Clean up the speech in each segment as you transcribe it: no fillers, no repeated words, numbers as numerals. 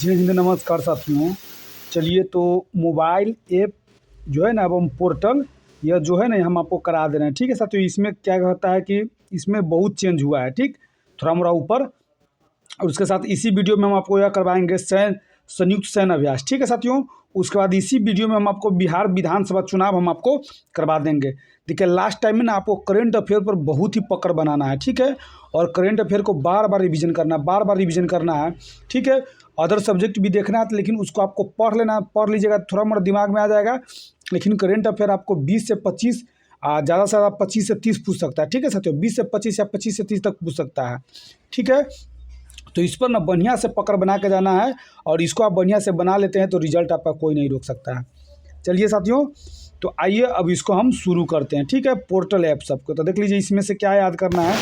जी हिंद नमस्कार साथियों। चलिए तो मोबाइल ऐप जो है ना, अब हम पोर्टल यह जो है ना हम आपको करा दे रहे हैं। ठीक है साथियों, इसमें क्या होता है कि इसमें बहुत चेंज हुआ है। ठीक, थोड़ा मोड़ा ऊपर। और उसके साथ इसी वीडियो में हम आपको यह करवाएंगे संयुक्त सैन्य अभ्यास। ठीक है साथियों, उसके बाद इसी वीडियो में हम आपको बिहार विधानसभा चुनाव हम आपको करवा देंगे। देखिए लास्ट टाइम में ना आपको करंट अफेयर पर बहुत ही पकड़ बनाना है। ठीक है, और करंट अफेयर को बार बार रिवीजन करना, बार बार रिवीजन करना है। ठीक है, अदर सब्जेक्ट भी देखना है, लेकिन उसको आपको पढ़ लेना, पढ़ लीजिएगा, थोड़ा मोड़ा दिमाग में आ जाएगा। लेकिन करंट अफेयर आपको 20 से 25 ज़्यादा से ज़्यादा 25 से 30 पूछ सकता है। ठीक है साथियों, 20 से 25 या 25 से 30 तक पूछ सकता है। ठीक है, तो इस पर ना बढ़िया से पकड़ बना के जाना है, और इसको आप बढ़िया से बना लेते हैं तो रिजल्ट आपका कोई नहीं रोक सकता है। चलिए साथियों, तो आइए अब इसको हम शुरू करते हैं। ठीक है, पोर्टल ऐप सबको तो देख लीजिए, इसमें से क्या याद करना है,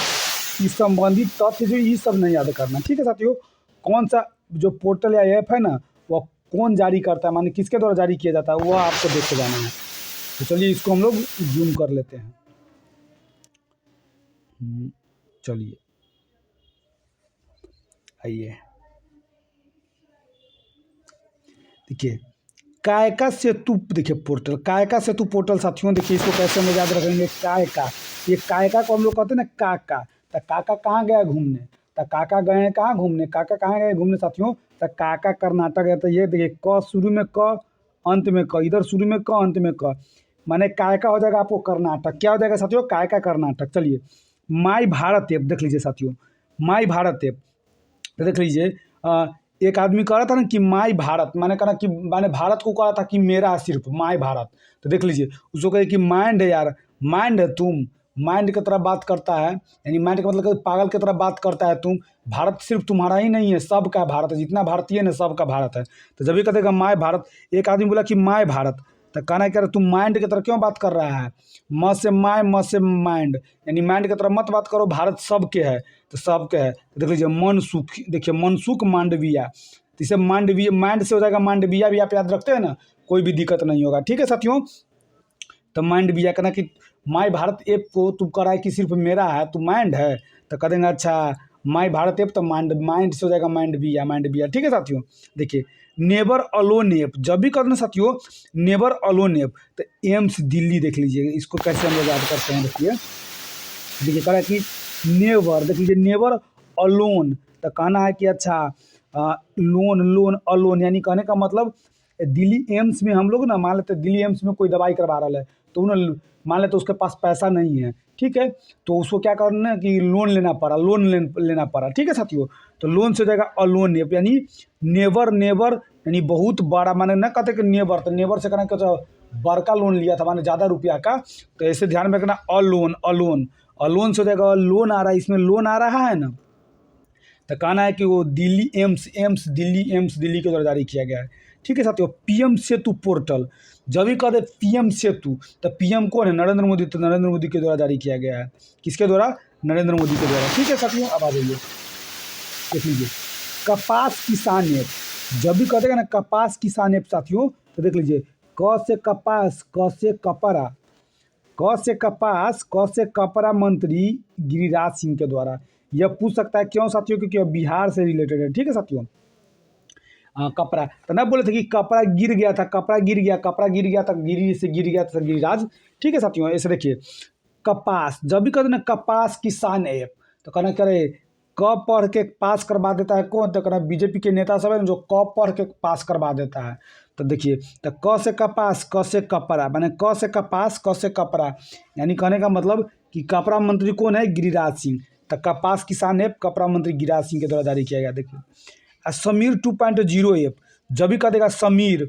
इस संबंधित तथ्य जो ये सब नहीं याद करना। ठीक है साथियों, कौन सा जो पोर्टल या ऐप है ना, वह कौन जारी करता है, माने किसके द्वारा जारी किया जाता है, वह आपको देख के जाना है। तो चलिए इसको हम लोग जूम कर लेते हैं। चलिए आइए, देखिए कायका सेतु। देखिए पोर्टल, कायका सेतु पोर्टल साथियों, देखिए इसको कैसे हम याद रखेंगे। कायका, ये कायका को हम लोग कहते हैं ना काका। तो काका कहाँ गया घूमने, तो काका गए हैं कहाँ घूमने, काका कहाँ गए घूमने साथियों, तो काका कर्नाटक गया। तो ये देखिए क शुरू में क, अंत में क, इधर शुरू में क, अंत में क, माने कायका हो जाएगा आपको कर्नाटक। क्या हो जाएगा साथियों, कायका कर्नाटक। चलिए माई भारत ऐप देख लीजिए साथियों, माई भारत ऐप तो देख लीजिए। एक आदमी कह रहा था ना कि माई भारत, माने कहा कि माने भारत को कह रहा था कि मेरा सिर्फ माई भारत। तो देख लीजिए उसको कहे कि माइंड है यार, माइंड है तुम, माइंड की तरह बात करता है, यानी माइंड का मतलब पागल की तरह बात करता है तुम। भारत सिर्फ तुम्हारा ही नहीं है, सबका भारत है, जितना भारतीय है ना सबका भारत है। तो जब भी कहेगा माई भारत, एक आदमी बोला कि माई भारत, तो कहना क्या, तुम माइंड की तरह क्यों बात कर रहा है, म से माय, म से माइंड, यानी माइंड की तरह मत बात करो, भारत सबके है। तो सबके है, तो देख लीजिए मनसुख, देखिए मनसुख मांडविया। तो इसे मांडवीय, माइंड से हो जाएगा मांडविया, भी आप याद रखते हैं ना, कोई भी दिक्कत नहीं होगा। ठीक है साथियों, तो मांडविया कहना कि माई भारत ऐप को तू कह रहा है कि सिर्फ मेरा है, तू माइंड है। तो कह देंगे अच्छा माई भारत ऐप, तो माइंड, माइंड से हो जाएगा माइंडविया, माइंडविया। ठीक है साथियों, देखिए नेवर अलोन ऐप, जब भी करना साथियों नेवर अलोन ऐप, तो एम्स दिल्ली देख लीजिए, इसको कैसे हम लोग याद करते हैं। देखिए कह रहा है कि नेवर, देख लीजिए नेवर अलोन, तो कहना है कि अच्छा लोन, लोन अलोन, यानी कहने का मतलब दिल्ली एम्स में हम लोग ना, मान लेते दिल्ली एम्स में कोई दवाई करवा रहा है, तो उन्हें मान लेते उसके पास पैसा नहीं है। ठीक है, तो उसको क्या करना है कि लोन लेना पड़ा, लोन लेना पड़ा। ठीक है साथियों, तो लोन से हो जाएगा अलोन, यानी नेवर, नेवर यानी बहुत बड़ा, माने ना कहते कि नेवर, तो नेवर से कहना क्या, बड़का लोन लिया था, माने ज़्यादा रुपया का। तो ऐसे ध्यान में रखना, अलोन, अलोन, अलोन से हो जाएगा लोन आ रहा है, इसमें लोन आ रहा है ना। तो कहना है कि वो Delhi AIIMS, AIIMS Delhi, AIIMS Delhi के द्वारा जारी किया गया है। ठीक है साथियों, पीएम सेतु पोर्टल, जब भी कह दे पीएम सेतु, तो पीएम कौन है, नरेंद्र मोदी, तो नरेंद्र मोदी के द्वारा जारी किया गया है। किसके द्वारा, नरेंद्र मोदी के द्वारा। ठीक है साथियों, अब आ जाइए देख लीजिए कपास किसान ऐप, जब भी कहते हैं ना कपास किसान ऐप साथियों, तो देख लीजिए क से कपास, क से कपड़ा, क से कपास, क से कपड़ा मंत्री गिरिराज सिंह के द्वारा। यह पूछ सकता है, क्यों साथियों, क्योंकि यह बिहार से रिलेटेड है। ठीक है साथियों, कपड़ा तो ना बोले थे कि कपड़ा गिर गया था, कपड़ा गिर गया, कपड़ा गिर गया था, गिरी से गिर गया था गिरिराज। ठीक है साथियों, ऐसे देखिए कपास, जब भी कहते ना कपास किसान ऐप, तो कहना करे क पढ़ के पास करवा देता है कौन, तो कहना बीजेपी के नेता सब है ना, जो क पढ़ के पास करवा देता है। तो देखिए, तो क से कपास, क से कपड़ा, माने क से कपास, क से कपड़ा, यानी कहने का मतलब कि कपड़ा मंत्री कौन है, गिरिराज सिंह। तो कपास किसान ऐप कपड़ा मंत्री गिरिराज सिंह के द्वारा जारी किया गया। देखिए समीर 2.0 ऐप, जब भी कह देगा समीर,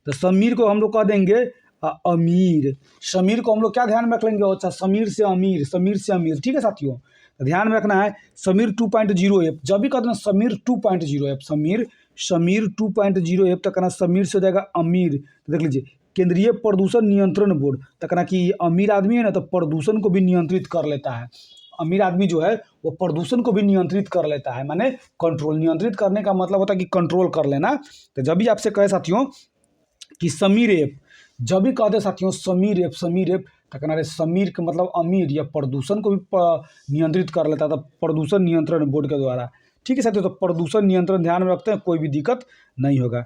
तो समीर को हम लोग कह देंगे अमीर। समीर को हम लोग क्या ध्यान में रख लेंगे, अच्छा समीर से अमीर, समीर से अमीर। ठीक है साथियों, तो ध्यान में रखना है समीर 2.0 ऐप, जब भी कहते हैं समीर 2.0 ऐप, समीर, समीर 2.0 ऐप, तो कहना समीर से हो जाएगा अमीर। तो देख लीजिए केंद्रीय प्रदूषण नियंत्रण बोर्ड, तो कहना कि ये अमीर आदमी है ना, तो प्रदूषण को भी नियंत्रित कर लेता है। अमीर आदमी जो है वो प्रदूषण को भी नियंत्रित कर लेता है, माने कंट्रोल, नियंत्रित करने का मतलब होता है कि कंट्रोल कर लेना। तो जब भी आपसे कहे साथियों कि समीर ऐप, जब भी कहते साथियों समीर ऐप, समीर ऐप, तो कहना समीर का मतलब अमीर, या प्रदूषण को भी नियंत्रित कर लेता था प्रदूषण नियंत्रण बोर्ड के द्वारा। ठीक है साथियों, तो प्रदूषण नियंत्रण ध्यान में रखते हैं, कोई भी दिक्कत नहीं होगा।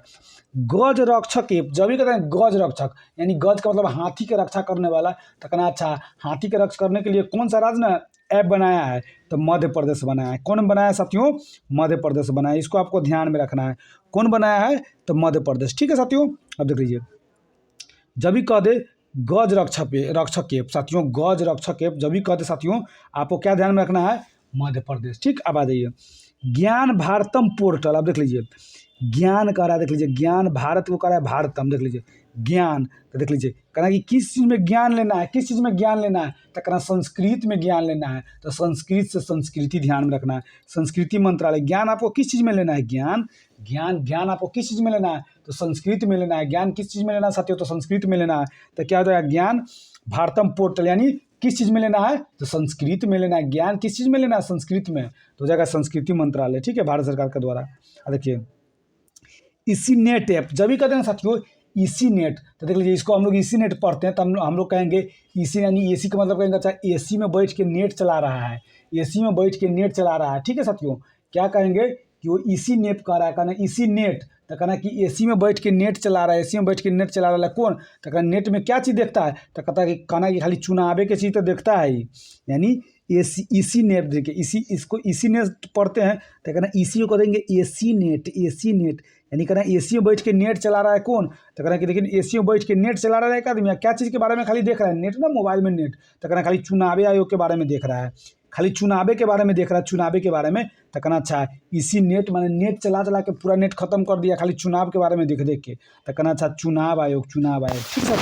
गज रक्षक ऐप, जब भी कहते हैं गज रक्षक, यानी गज का मतलब हाथी के रक्षा करने वाला। तो कहना अच्छा, हाथी के रक्षा करने के लिए कौन सा राज्य ने ऐप बनाया है? तो मध्य प्रदेश बनाया है। कौन बनाया है साथियों? मध्य प्रदेश बनाया है। इसको आपको ध्यान में रखना है, कौन बनाया है? तो मध्य प्रदेश। ठीक है साथियों, अब देख लीजिए, जब भी कह दे गज रक्षक ऐप साथियों, गज रक्षक ऐप जब भी कह दे साथियों, आपको क्या ध्यान में रखना है? मध्य प्रदेश। ठीक, अब आ जाइए ज्ञान भारतम पोर्टल। अब देख लीजिए, ज्ञान कह रहा है, देख लीजिए ज्ञान, भारत को कह रहा है भारतम। देख लीजिए ज्ञान, तो देख लीजिए कहना कि किस चीज़ में ज्ञान लेना है, किस चीज़ में ज्ञान लेना है? तो कहना संस्कृत में ज्ञान लेना है। तो संस्कृत से संस्कृति ध्यान में रखना है, संस्कृति मंत्रालय। ज्ञान आपको किस चीज़ में लेना है? ज्ञान आपको किस चीज़ में लेना है? तो संस्कृत में लेना है। ज्ञान किस चीज़ में लेना है साथियों? तो संस्कृत में लेना है। तो क्या हो जाएगा? ज्ञान भारतम पोर्टल, यानी किस चीज़ में लेना है? तो संस्कृत में लेना है। ज्ञान किस चीज़ में लेना है? संस्कृत में। तो हो जाएगा संस्कृति मंत्रालय। ठीक है, भारत सरकार के द्वारा। देखिए इसी नेट ऐप, जब भी कहते हैं साथियों इसी नेट, तो देख लीजिए इसको हम लोग इसी नेट पढ़ते हैं, तो हम लोग कहेंगे इसी, यानी एसी का मतलब कहेंगे अच्छा एसी में बैठ के नेट चला रहा है, एसी में बैठ के नेट चला रहा है। ठीक है साथियों, क्या कहेंगे कि वो इसी नेट कह रहा है, कहना इसी नेट, तो कहना कि एसी में बैठ के नेट चला रहा है, एसी में बैठ के नेट चला रहा है कौन? तो कहना नेट में क्या चीज़ देखता है? तो कहता है कि कहना कि खाली चुनावे की चीज़ तो देखता है ही, यानी इसी नेट। देखिए इसको इसी नेट पढ़ते हैं, तो कहना इसी को कहेंगे एसी नेट, यानी कहना एसी में बैठ के नेट चला रहा है कौन? तो कहना कि देखिए एसी में बैठ के नेट चला रहा है एक आदमी, क्या चीज़ के बारे में खाली देख रहा है? नेट ना, मोबाइल में नेट। तो कहना खाली चुनाव आयोग के बारे में देख रहा है, खाली चुनावे के बारे में देख रहा है, चुनावे के बारे में। तो कहना अच्छा इसी नेट, माने नेट चला के पूरा नेट खत्म कर दिया, खाली चुनाव के बारे में देख के। तो कहना अच्छा चुनाव आयोग। ठीक है,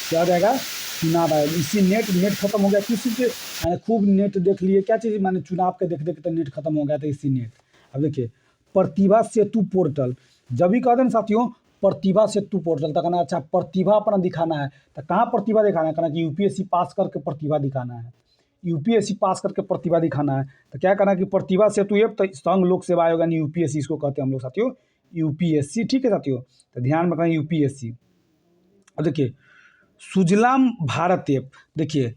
क्या हो जाएगा? चुनाव आयोग। इसी नेट खत्म हो गया किसी से, मैंने खूब नेट देख लिए, क्या चीज़? मैंने चुनाव के देख तो नेट खत्म हो गया था, इसी नेट। अब देखिए प्रतिभा सेतु पोर्टल, जब भी कहते हैं साथियों प्रतिभा सेतु पोर्टल, तो कहना अच्छा प्रतिभा अपना दिखाना है। तो कहाँ प्रतिभा दिखाना है? कहना कि यूपीएससी पास करके प्रतिभा दिखाना है, यूपीएससी पास करके प्रतिभा दिखाना है। तो क्या करना कि प्रतिभा सेतु ऐप, तो संघ लोक सेवा आयोग यानी यूपीएससी इसको कहते हैं हम लोग साथियों, यूपीएससी। ठीक है साथियों, तो ध्यान में रखना यूपीएससी। अब देखिए सुजलाम भारत ऐप, देखिए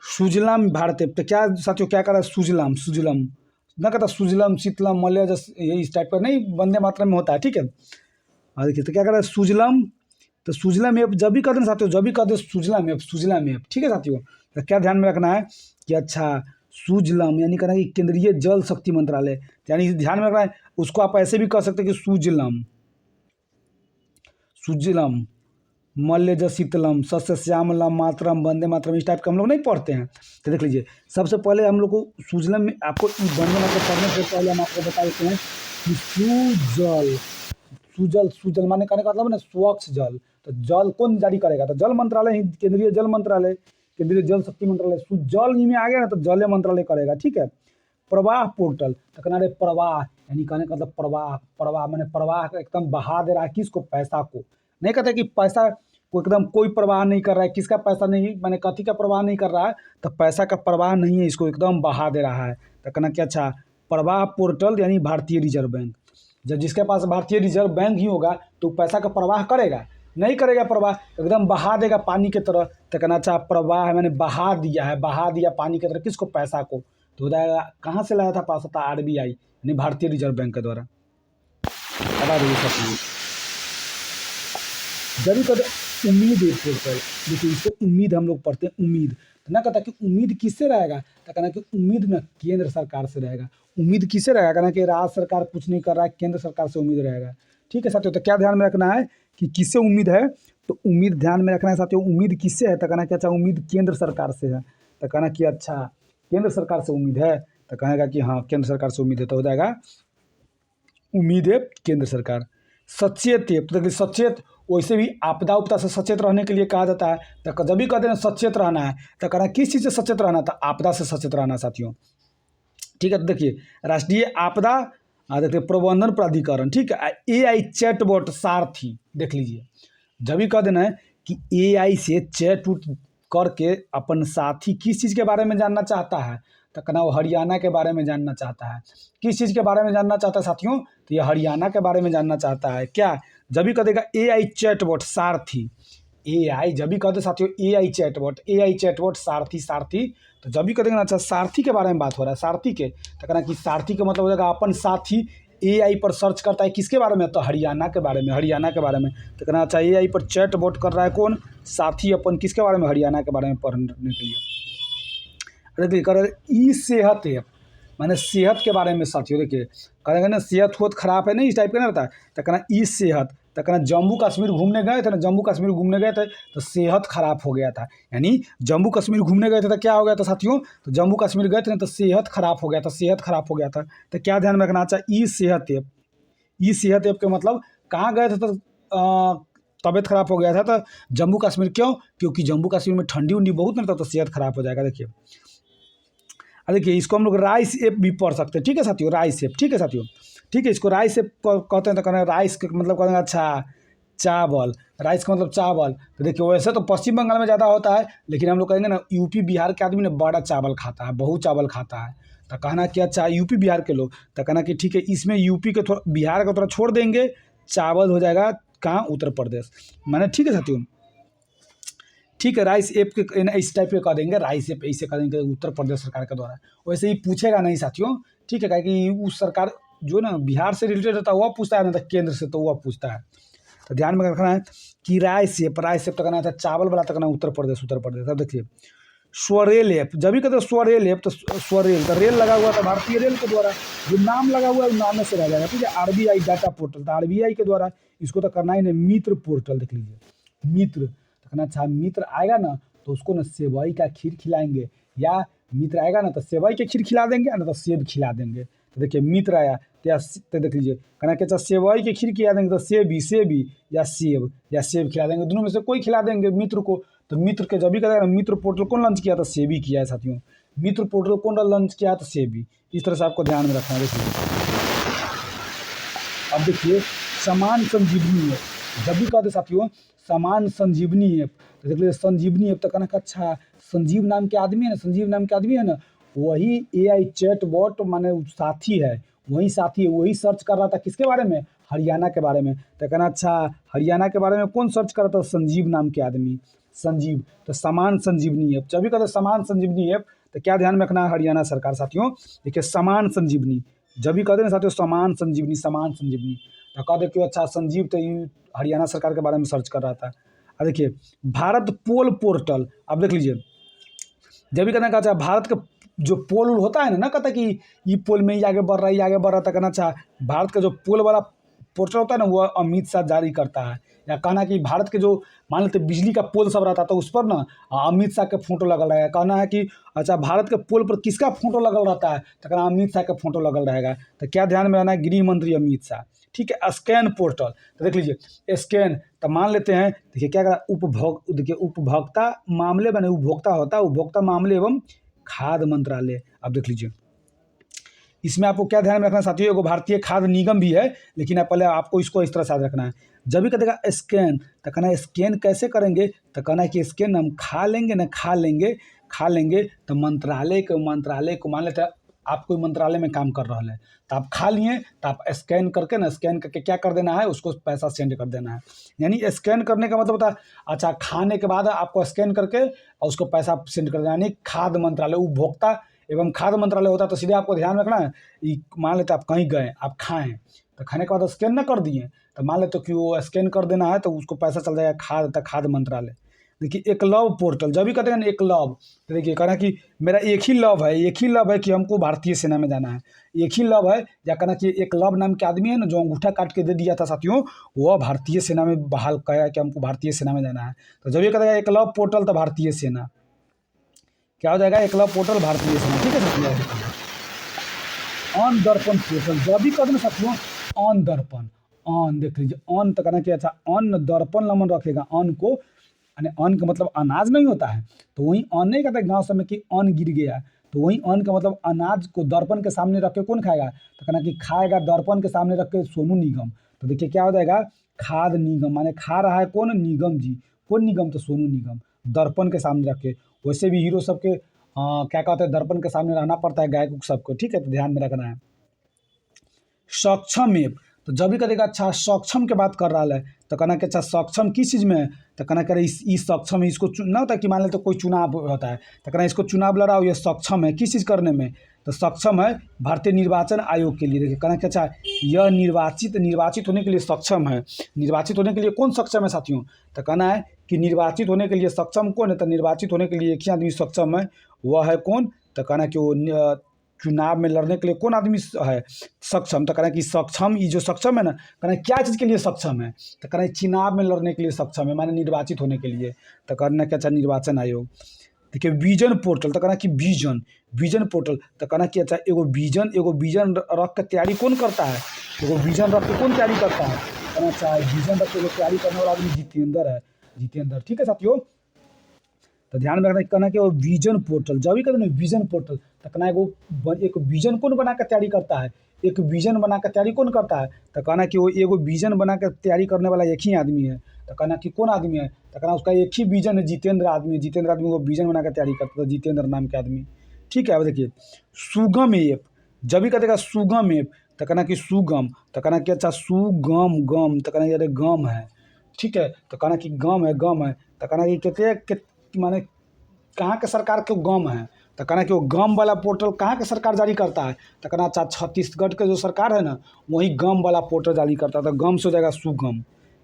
सुजलाम भारत ऐप, तो क्या साथियों क्या कर रहा है? सुजलाम ना कहता, सुजलम शीतलम मलय, ये इस टाइप का नहीं, वंदे मातरम में होता है। ठीक है, और देखिए तो क्या कर रहा है? सुजलम, तो सुजलाम ऐप जब भी कहते हैं साथियों, जब भी कहते हैं सुजलाम ऐप। ठीक है साथियों, तो क्या ध्यान में रखना है कि अच्छा सुजलम, यानी कहना कि केंद्रीय जल शक्ति मंत्रालय, यानी ध्यान में रखना है। उसको आप ऐसे भी कह सकते हैं कि सुजलम मल्य शीतलम सस्य श्यामलम मातरम वंदे मातरम, इस टाइप का हम लोग नहीं पढ़ते हैं। तो देख लीजिए सबसे पहले हम लोग को सुजलम में, आपको वंदे मातरम पढ़ने से पहले हम आपको बता देते हैं कि सुजल माने कहने का मतलब ना स्वच्छ जल। तो जल कौन जारी करेगा? तो जल मंत्रालय ही, केंद्रीय जल मंत्रालय, केंद्रीय जल शक्ति मंत्रालय। जल ही में आ गया ना, तो जल मंत्रालय करेगा। ठीक है, प्रवाह पोर्टल, तो कहना रे प्रवाह, यानी कहने का मतलब प्रवाह मैंने प्रवाह एकदम बहा दे रहा है, किसको? पैसा को। नहीं कहते कि पैसा को एकदम कोई प्रवाह नहीं कर रहा है, किसका पैसा नहीं, मैंने कथी का प्रवाह नहीं कर रहा है? तो पैसा का प्रवाह नहीं है, इसको एकदम बहा दे रहा है। तो कहना कि अच्छा प्रवाह पोर्टल यानी भारतीय रिजर्व बैंक। जब जिसके पास भारतीय रिजर्व बैंक ही होगा तो पैसा का प्रवाह करेगा? नहीं करेगा प्रवाह, एकदम बहा देगा पानी की तरह। तो कहना अच्छा प्रवाह मैंने बहा दिया पानी की तरह, किसको? पैसा को। तो हो जाएगा कहाँ से लाया था पैसा? था आरबीआई यानी भारतीय रिजर्व बैंक के द्वारा। अब आ रही है जब कद उम्मीद पोर्टल, देखिए इसको उम्मीद हम लोग पढ़ते हैं, उम्मीद। तो ना कहता कि उम्मीद किससे रहेगा? तो कहना कि उम्मीद ना केंद्र सरकार से रहेगा। उम्मीद किससे रहेगा? कहना कि राज्य सरकार कुछ नहीं कर रहा है, केंद्र सरकार से उम्मीद रहेगा। ठीक है साथियों, तो क्या ध्यान में रखना है कि किससे उम्मीद है? तो उम्मीद ध्यान में रखना है साथियों, उम्मीद किससे है? तो कहना कि अच्छा उम्मीद केंद्र सरकार से है। तो कहना कि अच्छा केंद्र सरकार से उम्मीद है, तो कहेगा कि हाँ केंद्र सरकार से उम्मीद है। तो हो जाएगा उम्मीद है केंद्र सरकार। सचेत ऐप, तो देखिए सचेत, वैसे भी आपदा उपदा से सचेत रहने के लिए कहा जाता है। तो जब भी कहते हैं सचेत रहना है, तो कहना किस चीज़ से सचेत रहना था? आपदा से सचेत रहना साथियों। ठीक है, तो देखिए राष्ट्रीय आपदा देखिए प्रबंधन प्राधिकरण। ठीक है, AI चैटबॉट सारथी, देख लीजिए जब भी कह देना है कि AI से चैट उट करके अपन साथी किस चीज़ के बारे में जानना चाहता है? तो कहना वो हरियाणा के बारे में जानना चाहता है। किस चीज़ के बारे में जानना चाहता है साथियों? तो ये हरियाणा के बारे में जानना चाहता है। क्या? जब भी कह देगा AI चैटबॉट सारथी, AI जब भी कहते साथियों AI चैटबॉट सारथी, तो जब भी कहेंगे ना अच्छा सारथी के बारे में बात हो रहा है, सारथी के, तो कहना कि सारथी का मतलब हो जाएगा अपन साथी AI पर सर्च करता है किसके बारे में, तो हरियाणा के बारे में, तो कहना अच्छा AI पर चैटबॉट कर रहा है कौन, साथी अपन किसके बारे में, हरियाणा के बारे में पढ़ने के लिए। देखिए कर ई सेहत ऐप, माने सेहत के बारे में साथियों देखिए कहेंगे ना सेहत होत खराब है नहीं, इस टाइप का ना रहता है, तो कहना ई सेहत, तो कहना जम्मू कश्मीर घूमने गए थे ना, जम्मू कश्मीर घूमने गए थे तो सेहत खराब हो गया था, यानी जम्मू कश्मीर घूमने गए थे तो क्या हो गया था साथियों, तो जम्मू कश्मीर गए थे ना तो सेहत खराब हो गया था, तो क्या ध्यान में रखना अच्छा ई सेहत ऐप, ई सेहत ऐप के मतलब कहाँ गए थे तो तबीयत खराब हो गया था, तो जम्मू कश्मीर क्यों, क्योंकि जम्मू कश्मीर में ठंडी उंडी बहुत ना था, तो सेहत खराब हो जाएगा। देखिए देखिए इसको हम लोग राइस ऐप भी पढ़ सकते हैं, ठीक है साथियों, राइस ऐप, ठीक है साथियों, ठीक है, इसको राइस ऐप कहते हैं, तो कहना राइस के मतलब कहते हैं अच्छा चावल, राइस का मतलब चावल, तो देखिए वैसे तो पश्चिम बंगाल में ज़्यादा होता है, लेकिन हम लोग कहेंगे ना यूपी बिहार के आदमी ने बड़ा चावल खाता है, बहुत चावल खाता है, तो कहना कि अच्छा यूपी बिहार के लोग, तो कहना कि ठीक है इसमें यूपी के थोड़ा बिहार का थोड़ा छोड़ देंगे, चावल हो जाएगा कहाँ, उत्तर प्रदेश, माने ठीक है साथियों, ठीक है राइस ऐप के इस टाइप के कह देंगे, राइस ऐप ऐसे कह देंगे उत्तर प्रदेश सरकार के द्वारा, वैसे ही पूछेगा नहीं साथियों, ठीक है, कि उस सरकार जो ना बिहार से रिलेटेड रहता है वह पूछता है ना, तो केंद्र से तो वह पूछता है, तो ध्यान में रखना है कि राइस ऐप तो करना था चावल वाला, तो करना उत्तर प्रदेश। अब देखिए स्वरेल ऐप, जब भी कहते हैं स्वरेल ऐप, तो स्वरेल तो रेल लगा हुआ था भारतीय रेल के द्वारा, जो नाम लगा हुआ है वो नाम में से रह जाएगा, ठीक है, RBI डाटा पोर्टल, तो RBI के द्वारा इसको तो करना ही नहीं, मित्र पोर्टल देख लीजिए, मित्र, तो कहना अच्छा मित्र आएगा ना तो उसको ना सेवई का खीर खिलाएंगे, या मित्र आएगा ना तो सेवई के खीर खिला देंगे ना तो सेब खिला देंगे, तो देखिए मित्र आया तो देख लीजिए कहना कि अच्छा सेवई की खीर खिला देंगे तो सेबी या सेब खिला देंगे, दोनों में से कोई खिला देंगे मित्र को, तो मित्र के जब भी करेगा मित्र पोर्टल कौन लॉन्च किया, तो सेबी किया है साथियों, मित्र पोर्टल कौन लॉन्च किया है, तो सेबी, इस तरह से आपको ध्यान में रखना है। देखिए अब देखिए समान संजीवनी ऐप, जब भी कहते साथियों समान संजीवनी ऐप, तो देख लीजिए संजीवनी ऐप, तो कहना कि अच्छा संजीव नाम के आदमी है ना, संजीव नाम के आदमी है ना, वही AI चैटबॉट माने साथी है, वही साथी है, वही सर्च कर रहा था किसके बारे में, हरियाणा के बारे में, तो कहना अच्छा हरियाणा के बारे में कौन सर्च कर रहा था, संजीव नाम के आदमी, संजीव, तो समान संजीवनी ऐप, जब भी कहते समान संजीवनी ऐप, तो क्या ध्यान में रखना है हरियाणा सरकार साथियों, देखिए समान संजीवनी, जब भी कहते हैं साथियों समान संजीवनी, तो कह दे कि अच्छा संजीव तो ये हरियाणा सरकार के बारे में सर्च कर रहा था। अब देखिए भारत पोल पोर्टल, अब देख लीजिए जब भी कहना चाहे भारत का जो पोल होता है ना कहता कि ये पोल में ही आगे बढ़ रहा है, ये आगे बढ़ रहा था, कहना चाह भारत का जो पोल वाला पोर्टल होता है ना वो अमित शाह जारी करता है, या कहना कि भारत के जो मान लेते बिजली का पोल सब रहता तो उस पर ना अमित शाह के फोटो लगल रहेगा, कहना है कि अच्छा भारत के पोल पर किसका फोटो लगल रहता है, तो कहना अमित शाह का फोटो लगल रहेगा, तो क्या ध्यान में रहना है गृह मंत्री अमित शाह, ठीक है। स्कैन पोर्टल, तो देख लीजिए स्कैन, तो मान लेते हैं देखिए क्या करा देखिए उपभोक्ता मामले बने, उपभोक्ता होता है उपभोक्ता मामले एवं खाद्य मंत्रालय, अब देख लीजिए इसमें आपको क्या ध्यान में रखना साथियों, एगो भारतीय खाद्य निगम भी है, लेकिन पहले आपको इसको इस तरह से याद रखना है, जब भी कहेगा स्कैन, तो कहना है स्कैन कैसे करेंगे, तो कहना है कि स्कैन हम खा लेंगे, तो मंत्रालय को मान लेते हैं आप कोई मंत्रालय में काम कर रहा है, तो आप खा लिए, तो आप स्कैन करके क्या कर देना है, उसको पैसा सेंड कर देना है, यानी स्कैन करने का मतलब होता है अच्छा खाने के बाद आपको स्कैन करके और उसको पैसा सेंड कर देना, यानी खाद्य मंत्रालय उपभोक्ता एवं खाद्य मंत्रालय होता है, तो सीधे आपको ध्यान रखना है, मान लेते आप कहीं गए आप खाएं, तो खाने के बाद स्कैन ना कर दिए, तो मान लेते कि वो स्कैन कर देना है तो उसको पैसा चल जाएगा खाद्य मंत्रालय। देखिए एकलव्य पोर्टल, जब भी कहते हैं ना एकलव्य, तो देखिए कहना कि मेरा एक ही लव है कि हमको भारतीय सेना में जाना है, एक ही लव है, या कहना कि एकलव्य नाम के आदमी है ना जो अंगूठा काट के दे दिया था साथियों, वह भारतीय सेना में बहाल कहा कि हमको भारतीय सेना में जाना है, तो जब ये कहता है एकलव्य पोर्टल तो भारतीय सेना, क्या हो जाएगा एकलव्य पोर्टल भारतीय सेना, ठीक है साथियों। ऑन दर्पण पोर्टल, जब भी कहते हैं साथियों ऑन दर्पण, ऑन देख लीजिए ऑन, तो कहना कि अच्छा ऑन दर्पण लमन रखेगा, ऑन को यानी ऑन का मतलब अनाज नहीं होता है, तो वहीं ऑन नहीं कहता गाँव समय कि ऑन गिर गया, तो वहीं ऑन का मतलब अनाज को दर्पण के सामने रख के कौन खाएगा, तो कहना कि खाएगा दर्पण के सामने रख के सोनू निगम, तो देखिए क्या हो जाएगा खाद निगम, माने खा रहा है कौन, निगम जी, कौन निगम, तो सोनू निगम, दर्पण के सामने रख के, वैसे भी हीरो सबके क्या कहते हैं दर्पण के सामने रहना पड़ता है गायक सबको, ठीक है, तो ध्यान में रखना है। सक्षम ऐप, तो जब भी कहेगा अच्छा सक्षम के बात कर रहा है तो कहना कि अच्छा सक्षम किस चीज़ में है, तो कहना करे इस सक्षम है, इसको ना होता है कि मान लेते तो कोई चुनाव होता है तो कहना इसको चुनाव लड़ा हो, ये सक्षम है किस चीज़ करने में, तो सक्षम है भारतीय निर्वाचन आयोग के लिए। देखिए कहना कि अच्छा यह निर्वाचित होने के लिए सक्षम है। निर्वाचित होने के लिए कौन सक्षम है साथियों, तो कहना है कि निर्वाचित होने के लिए सक्षम कौन है, तो निर्वाचित होने के लिए एक ही आदमी सक्षम है, वह है कौन, तो कहना कि वो चुनाव में लड़ने के लिए कौन आदमी है सक्षम, तो कहना कि सक्षम, ये जो सक्षम है ना, कहना क्या चीज़ के लिए सक्षम है, तो कहना चुनाव में लड़ने के लिए सक्षम है, माने निर्वाचित होने के लिए, तो कहना क्या अच्छा निर्वाचन आयोग। देखिए विजन पोर्टल, तो कहना कि विजन पोर्टल, तो कहना कि अच्छा एगो विजन रख के तैयारी कौन करता है, एगो विजन रख के कौन तैयारी करता है, कहना अच्छा विजन रख के एगो तैयारी करने वाला आदमी जितेंद्र है, जितेंद्र। ठीक है साथियों, तो ध्यान में रखना कहना कि वो विजन पोर्टल, जब भी कहते हैं विजन पोर्टल, तो कहना एक विजन कौन बना कर तैयारी करता है, एक विजन बना कर तैयारी कौन करता है, तो कहना कि वो एगो विजन बना कर तैयारी करने वाला एक ही आदमी है, तो कहना कि कौन आदमी है, तो कहना उसका एक ही विजन है, जितेंद्र आदमी वो विजन बना कर तैयारी करता है, जितेंद्र नाम के आदमी। ठीक है, अब देखिए सुगम ऐप, जब भी कहते सुगम ऐप, तो कहना कि सुगम, तो कहना कि अच्छा सुगम गम, तो कहना अरे गम है। ठीक है, तो कहना कि गम है, तो कहना कि कहते माने कहाँ के सरकार के गम है, तो कहना कि वो गम वाला पोर्टल कहाँ के सरकार जारी करता है, तो कहना अच्छा छत्तीसगढ़ के जो सरकार है ना वही गम वाला पोर्टल जारी करता है, तो गम से हो जाएगा सुगम।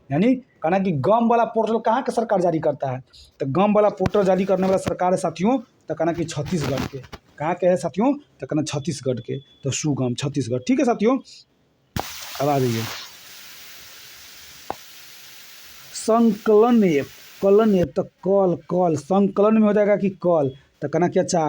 यानी कहना कि गम वाला पोर्टल कहाँ के सरकार जारी करता है, तो गम वाला पोर्टल जारी करने वाला सरकार है साथियों, तो कहना कि छत्तीसगढ़ के, कहाँ के है साथियों, तो कहना छत्तीसगढ़ के, तो सुगम छत्तीसगढ़। ठीक है साथियों, अब आ जाइए संकलन ऐप, कलन ऐप, तो कल संकलन में हो जाएगा कि कल, तो कहना कि अच्छा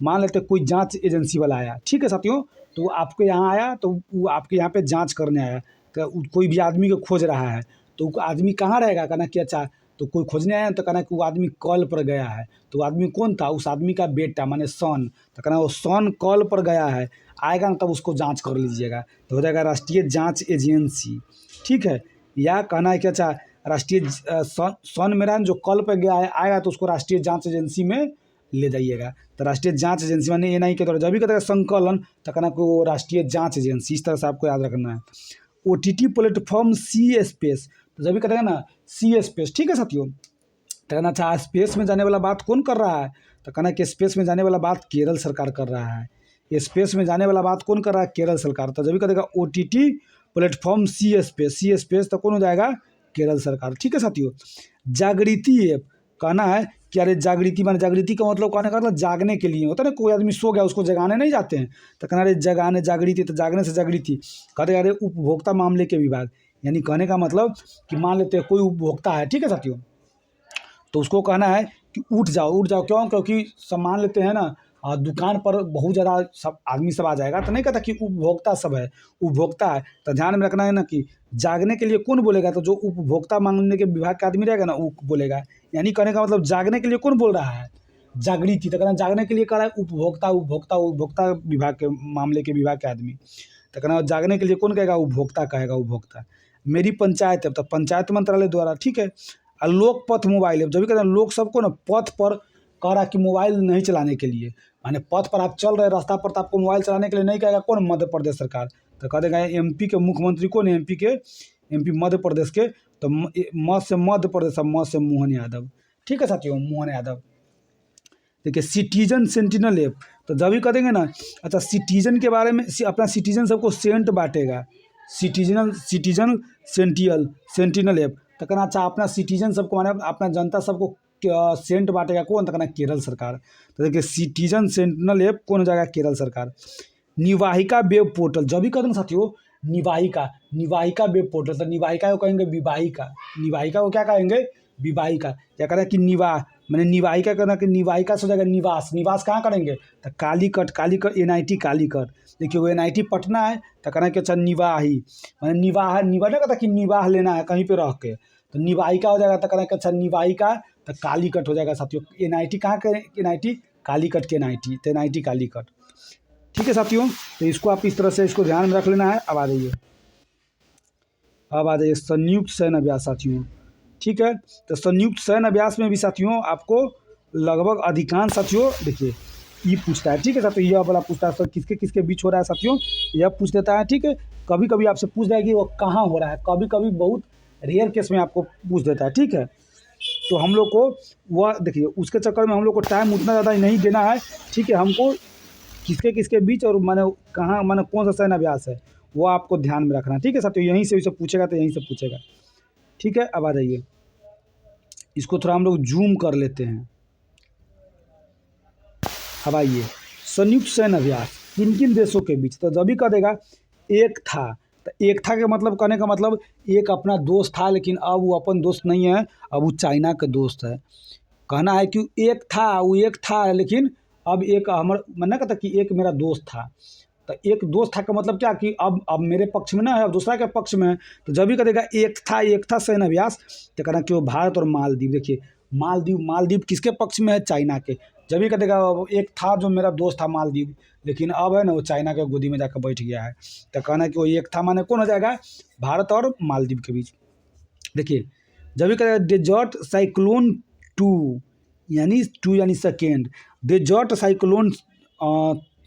मान लेते कोई जांच एजेंसी वाला आया। ठीक है साथियों, तो वो आपके यहाँ आया, तो वो आपके यहाँ पे जांच करने आया, तो कोई भी आदमी को खोज रहा है, तो वो आदमी कहाँ रहेगा, कहना कि अच्छा तो कोई खोजने आया तो कहना कि वो आदमी कॉल पर गया है, तो वो आदमी कौन था, उस आदमी का बेटा माने सन, तो कहना वो सन कॉल पर गया है, आएगा ना तब उसको जांच कर लीजिएगा, तो हो जाएगा राष्ट्रीय जांच एजेंसी। ठीक है, या कहना है कि अच्छा राष्ट्रीय सन मेरा जो कॉल पर गया है आएगा तो उसको राष्ट्रीय जांच एजेंसी में ले जाइएगा, तो राष्ट्रीय जांच एजेंसी माने एनआई के द्वारा जब भी कहते हैं संकलन, तो कहना को राष्ट्रीय जांच एजेंसी, इस तरह से आपको याद रखना है। ओटीटी प्लेटफॉर्म सी स्पेस, तो जब भी कहते हैं ना सी स्पेस। ठीक है साथियों, तो कहना अच्छा स्पेस में जाने वाला बात कौन कर रहा है, तो कहना कि स्पेस में जाने वाला बात केरल सरकार कर रहा है, स्पेस में जाने वाला बात कौन कर रहा है, केरल सरकार। तो जब भी कहेगा ओटीटी प्लेटफॉर्म सी स्पेस तो कौन हो जाएगा, केरल सरकार। ठीक है साथियों, जागृति ऐप, कहना है कि अरे जागृति माने जागृति का मतलब कहने का मतलब जागने के लिए होता है ना, कोई आदमी सो गया उसको जगाने नहीं जाते हैं, तो कहना अरे जगाने जागृति, तो जागने से जागृति, कहते अरे उपभोक्ता मामले के विभाग, यानी कहने का मतलब कि मान लेते हैं कोई उपभोक्ता है। ठीक है साथियों, तो उसको कहना है कि उठ जाओ क्यों, क्योंकि सामान लेते हैं ना दुकान पर बहुत ज़्यादा सब आदमी सब आ जाएगा, तो नहीं कहता कि उपभोक्ता सब है, उपभोक्ता है, तो ध्यान में रखना है ना कि जागने के लिए कौन बोलेगा, तो जो उपभोक्ता मांगने के विभाग का आदमी रहेगा ना वो बोलेगा, यानी कहने का मतलब जागने के लिए कौन बोल रहा है, जागृति, तो कहना जागने के लिए कह रहा है उपभोक्ता विभाग के मामले के विभाग के आदमी, तो कहना जागने के लिए कौन कहेगा, उपभोक्ता कहेगा, उपभोक्ता। मेरी पंचायत है, तो पंचायत मंत्रालय द्वारा। ठीक है, और लोक पथ मोबाइल ऐप, जब भी कहते हैं लोग सबको ना पथ पर कह रहा कि मोबाइल नहीं चलाने के लिए, माने पथ पर आप चल रहे रास्ता पर तो आपको मोबाइल चलाने के लिए नहीं कहेगा, कौन, मध्य प्रदेश सरकार, तो कह देगा एमपी के मुख्यमंत्री कौन है, एमपी मध्य प्रदेश के, तो म से मध्य प्रदेश, म से मोहन यादव। ठीक है साथियों, मोहन यादव। देखिए सिटीजन सेंटिनल ऐप, तो जब भी कह देंगे ना अच्छा सिटीजन के बारे में, अपना सिटीजन सबको सेंट बांटेगा, सिटीजन सेंटिनल ऐप, तो कहना अच्छा अपना सिटीजन सबको माने अपना जनता सबको सेंट बांटेगा कौन, तो कहना केरल सरकार। तो देखिए सिटीजन सेंटिनल ऐप कौन हो जाएगा, केरल सरकार। निवाहिका वेब पोर्टल, जब भी कहते हैं साथियों निवाहिका वेब पोर्टल, तो निवाहिका को कहेंगे विवाहिका, निवाहिका को क्या कहेंगे, विवाहिका। क्या करें कि मैंने निवाहिका करना कि निवाहिका से हो जाएगा निवास कहाँ करेंगे, तो कालीकट एनआईटी कालीकट। देखिए वो एनआईटी पटना है, तो कहना कि अच्छा निवाही मैंने निवाह नहीं कहता कि निवाह लेना है कहीं पे रह के, तो निवाहिका हो जाएगा, तो कहना कि अच्छा निवाहिका, तो कालीकट हो जाएगा साथियों। एनआईटी कहाँ के एनआईटी, कालीकट के एनआईटी, तो एनआईटी कालीकट। ठीक है साथियों, तो इसको आप इस तरह से इसको ध्यान में रख लेना है। अब आ जाइए संयुक्त सैन्य अभ्यास साथियों। ठीक है, तो संयुक्त सैन्य अभ्यास में भी साथियों आपको लगभग अधिकांश साथियों देखिए ये पूछता है। ठीक है साथियों, यह वाला पूछता है, किसके किसके बीच हो रहा है साथियों, यह पूछ देता है। ठीक है, कभी कभी आपसे पूछ देगा कि वो कहाँ हो रहा है, कभी कभी बहुत रेयर केस में आपको पूछ देता है, ठीक है। तो हम लोग को वह देखिए उसके चक्कर में हम लोग को टाइम उतना ज़्यादा नहीं देना है, ठीक है। हमको किसके किसके बीच और माने कहाँ माने कौन सा सैन्य अभ्यास है वो आपको ध्यान में रखना है, ठीक है साथियों। यहीं से पूछेगा तो यहीं से पूछेगा, ठीक है। अब आ जाइए, इसको थोड़ा हम लोग जूम कर लेते हैं। अब आइए, संयुक्त सैन्य अभ्यास किन किन देशों के बीच, तो जब भी कह देगा एक था, तो एक था के मतलब कहने का मतलब एक अपना दोस्त था, लेकिन अब वो अपन दोस्त नहीं है, अब वो चाइना का दोस्त है। कहना है कि एक था, वो एक था, लेकिन अब एक हमर मना कहता कि एक मेरा दोस्त था। तो एक दोस्त था का मतलब क्या कि अब मेरे पक्ष में ना है, अब दूसरा के पक्ष में है। तो जब भी कहेगा एक था सैन्य अभ्यास, तो कहना कि वो भारत और मालदीव। देखिए मालदीव किसके पक्ष में है, चाइना के। जब भी कहेगा एक था जो मेरा दोस्त था मालदीव, लेकिन अब है ना वो चाइना के गोदी में जाकर बैठ गया है। तो कहना कि वो एक था माने कौन हो जाएगा, भारत और मालदीव के बीच। देखिए जब भी कहेगा डेजर्ट साइक्लोन टू यानी सेकेंड, डेजर्ट साइक्लोन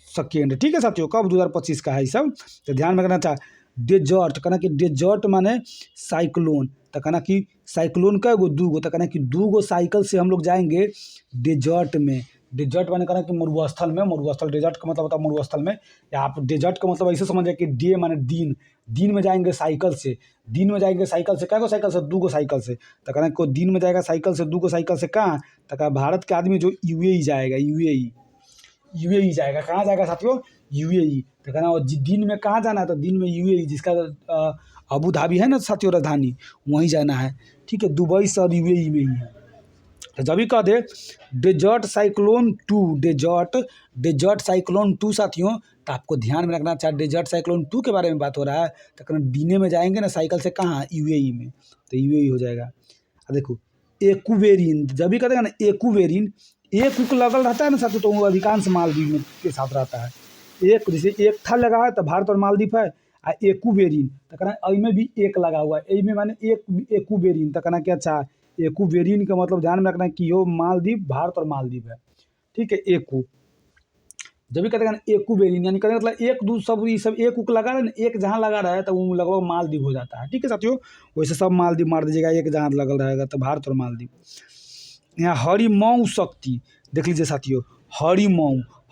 सेकेंड, ठीक है साथियों। कब 2025 का है ये सब, तो ध्यान में रखना। डेजर्ट कहना कि डेजर्ट माने साइक्लोन, तो कहना कि साइक्लोन का एगो दूगो, तो कहना कि दूगो साइकिल से हम लोग जाएंगे डेजर्ट में। डेजर्ट माने कहना कि मरुस्थल में, मरुस्थल डेजर्ट का मतलब होता है मरुस्थल में। या आप डेजर्ट का मतलब ऐसे समझिए कि डे माने दिन, दिन में जाएंगे साइकिल से, दिन में जाएंगे साइकिल से, क्या को साइकिल से, दूगो साइकिल से। तो कहना को दिन में जाएगा साइकिल से, दूगो साइकिल से कहाँ, तो कहा भारत के आदमी जो यूएई जाएगा, यूएई जाएगा। कहाँ जाएगा साथियों, यूएई। तो कहना वो दिन में कहाँ जाना है, तो दिन में यूएई, जिसका अबू धाबी है ना साथियों राजधानी, वहीं जाना है, ठीक है। दुबई से और यूएई में ही है। तो जब भी कह दे desert cyclone two, desert cyclone two साथियों, तो आपको ध्यान में रखना चाहिए डेजर्ट साइक्लोन टू के बारे में बात हो रहा है। तो कहना दिने में जाएंगे ना साइकिल से कहाँ, यूएई में, तो यूएई हो जाएगा। अब देखो एक्वेरिन, जब भी कहते हैं ना एक्वेरिन, एक उक लगल रहता है ना साथियों, तो वो अधिकांश मालदीव में के साथ रहता है। एक जैसे एक था लगा है तो भारत और मालदीव है। आ एक्वेरिन तो कहना में भी एक लगा हुआ है, में माने एक एक्वेरिन, तो कहना क्या अच्छा एक्वेरिन का मतलब ध्यान में रखना है कि यो मालदीव, भारत और मालदीव है, ठीक है। एकू जब भी कहते हैं ना एक्वेरिन, यानी कहते मतलब एक दो सब ये सब एक उक लगा रहा है ना, एक जहाँ लगा रहा है तो वो लगभग मालदीव हो जाता है, ठीक है साथियों। वैसे सब मालदीव मार दीजिएगा, एक जहाँ लगल रहेगा तो भारत और मालदीव। यहाँ हरिमऊ शक्ति देख लीजिए साथियों,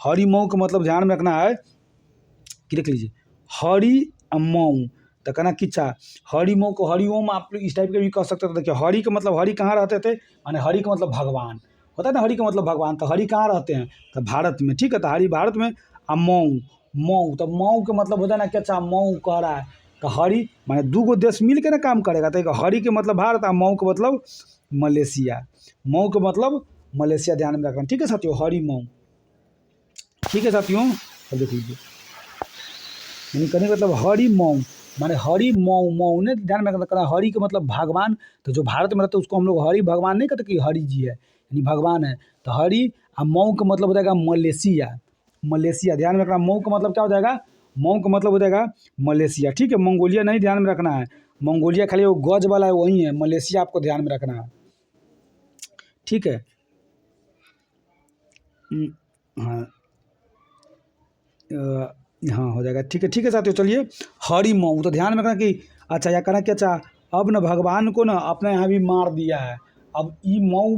हरिमऊ का मतलब ध्यान में रखना है कि देख लीजिए हरिमऊ, तो कहना किच्छा हरिमऊ को हरिओम आप इस टाइप के भी कह सकते थे। देखिए हरि का मतलब हरि कहाँ रहते थे, माने हरि का मतलब भगवान होता है ना, हरि का मतलब भगवान। तो हरि कहाँ रहते हैं, तो भारत में, ठीक है। तो हरि भारत में। मऊ तो मऊ का मतलब होता है ना, क्या अच्छा मऊ कह रहा है, तो हरि माने दूगो देश मिल के ना काम करेगा। तो हरि के मतलब भारत और मऊ का मतलब मलेशिया, मऊ का मतलब मलेशिया, ध्यान में रखना, ठीक है साथियों। हरिमऊ, ठीक है साथियों। अब देख लीजिए यानी कहने का मतलब हरिमऊ माने मऊ ने ध्यान में रखना, हरि का मतलब भगवान। तो जो भारत में रहते हैं उसको हम लोग हरि भगवान नहीं कहते कि हरि जी है, यानी भगवान है। तो हरि और मऊ का मतलब हो जाएगा मलेशिया, ध्यान में रखना। मऊ का मतलब क्या हो जाएगा, मऊ का मतलब हो जाएगा मलेशिया, ठीक है। मंगोलिया नहीं ध्यान में रखना है, मंगोलिया खाली वो गज वाला है वही है, मलेशिया आपको ध्यान में रखना है, ठीक है। हाँ हाँ हो जाएगा, ठीक है साथियों। चलिए हरिमऊ तो ध्यान में रखना कि अच्छा या कहना कि अच्छा अब न भगवान को ना अपने यहाँ भी मार दिया है, अब ये मऊ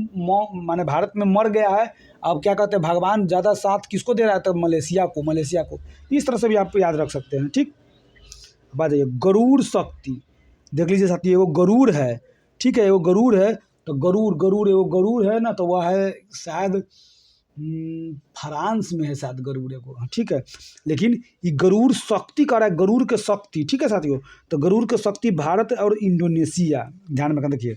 माने भारत में मर गया है। अब क्या कहते हैं भगवान ज़्यादा साथ किसको दे रहा है, तो मलेशिया को। इस तरह से भी आप याद रख सकते हैं, ठीक। बात जाइए गरुड़ शक्ति, देख लीजिए साथी एगो गरुड़ है, ठीक है। एगो गरुड़ है, तो गरुड़ एगो गरुड़ है ना, तो वह है शायद फ्रांस में है शायद गरुड़ एगो, ठीक है। लेकिन ये गरुड़ शक्ति का रहा है, गरुड़ के शक्ति, ठीक है साथियों। तो गरुड़ के शक्ति भारत और इंडोनेशिया, ध्यान में रखना। देखिए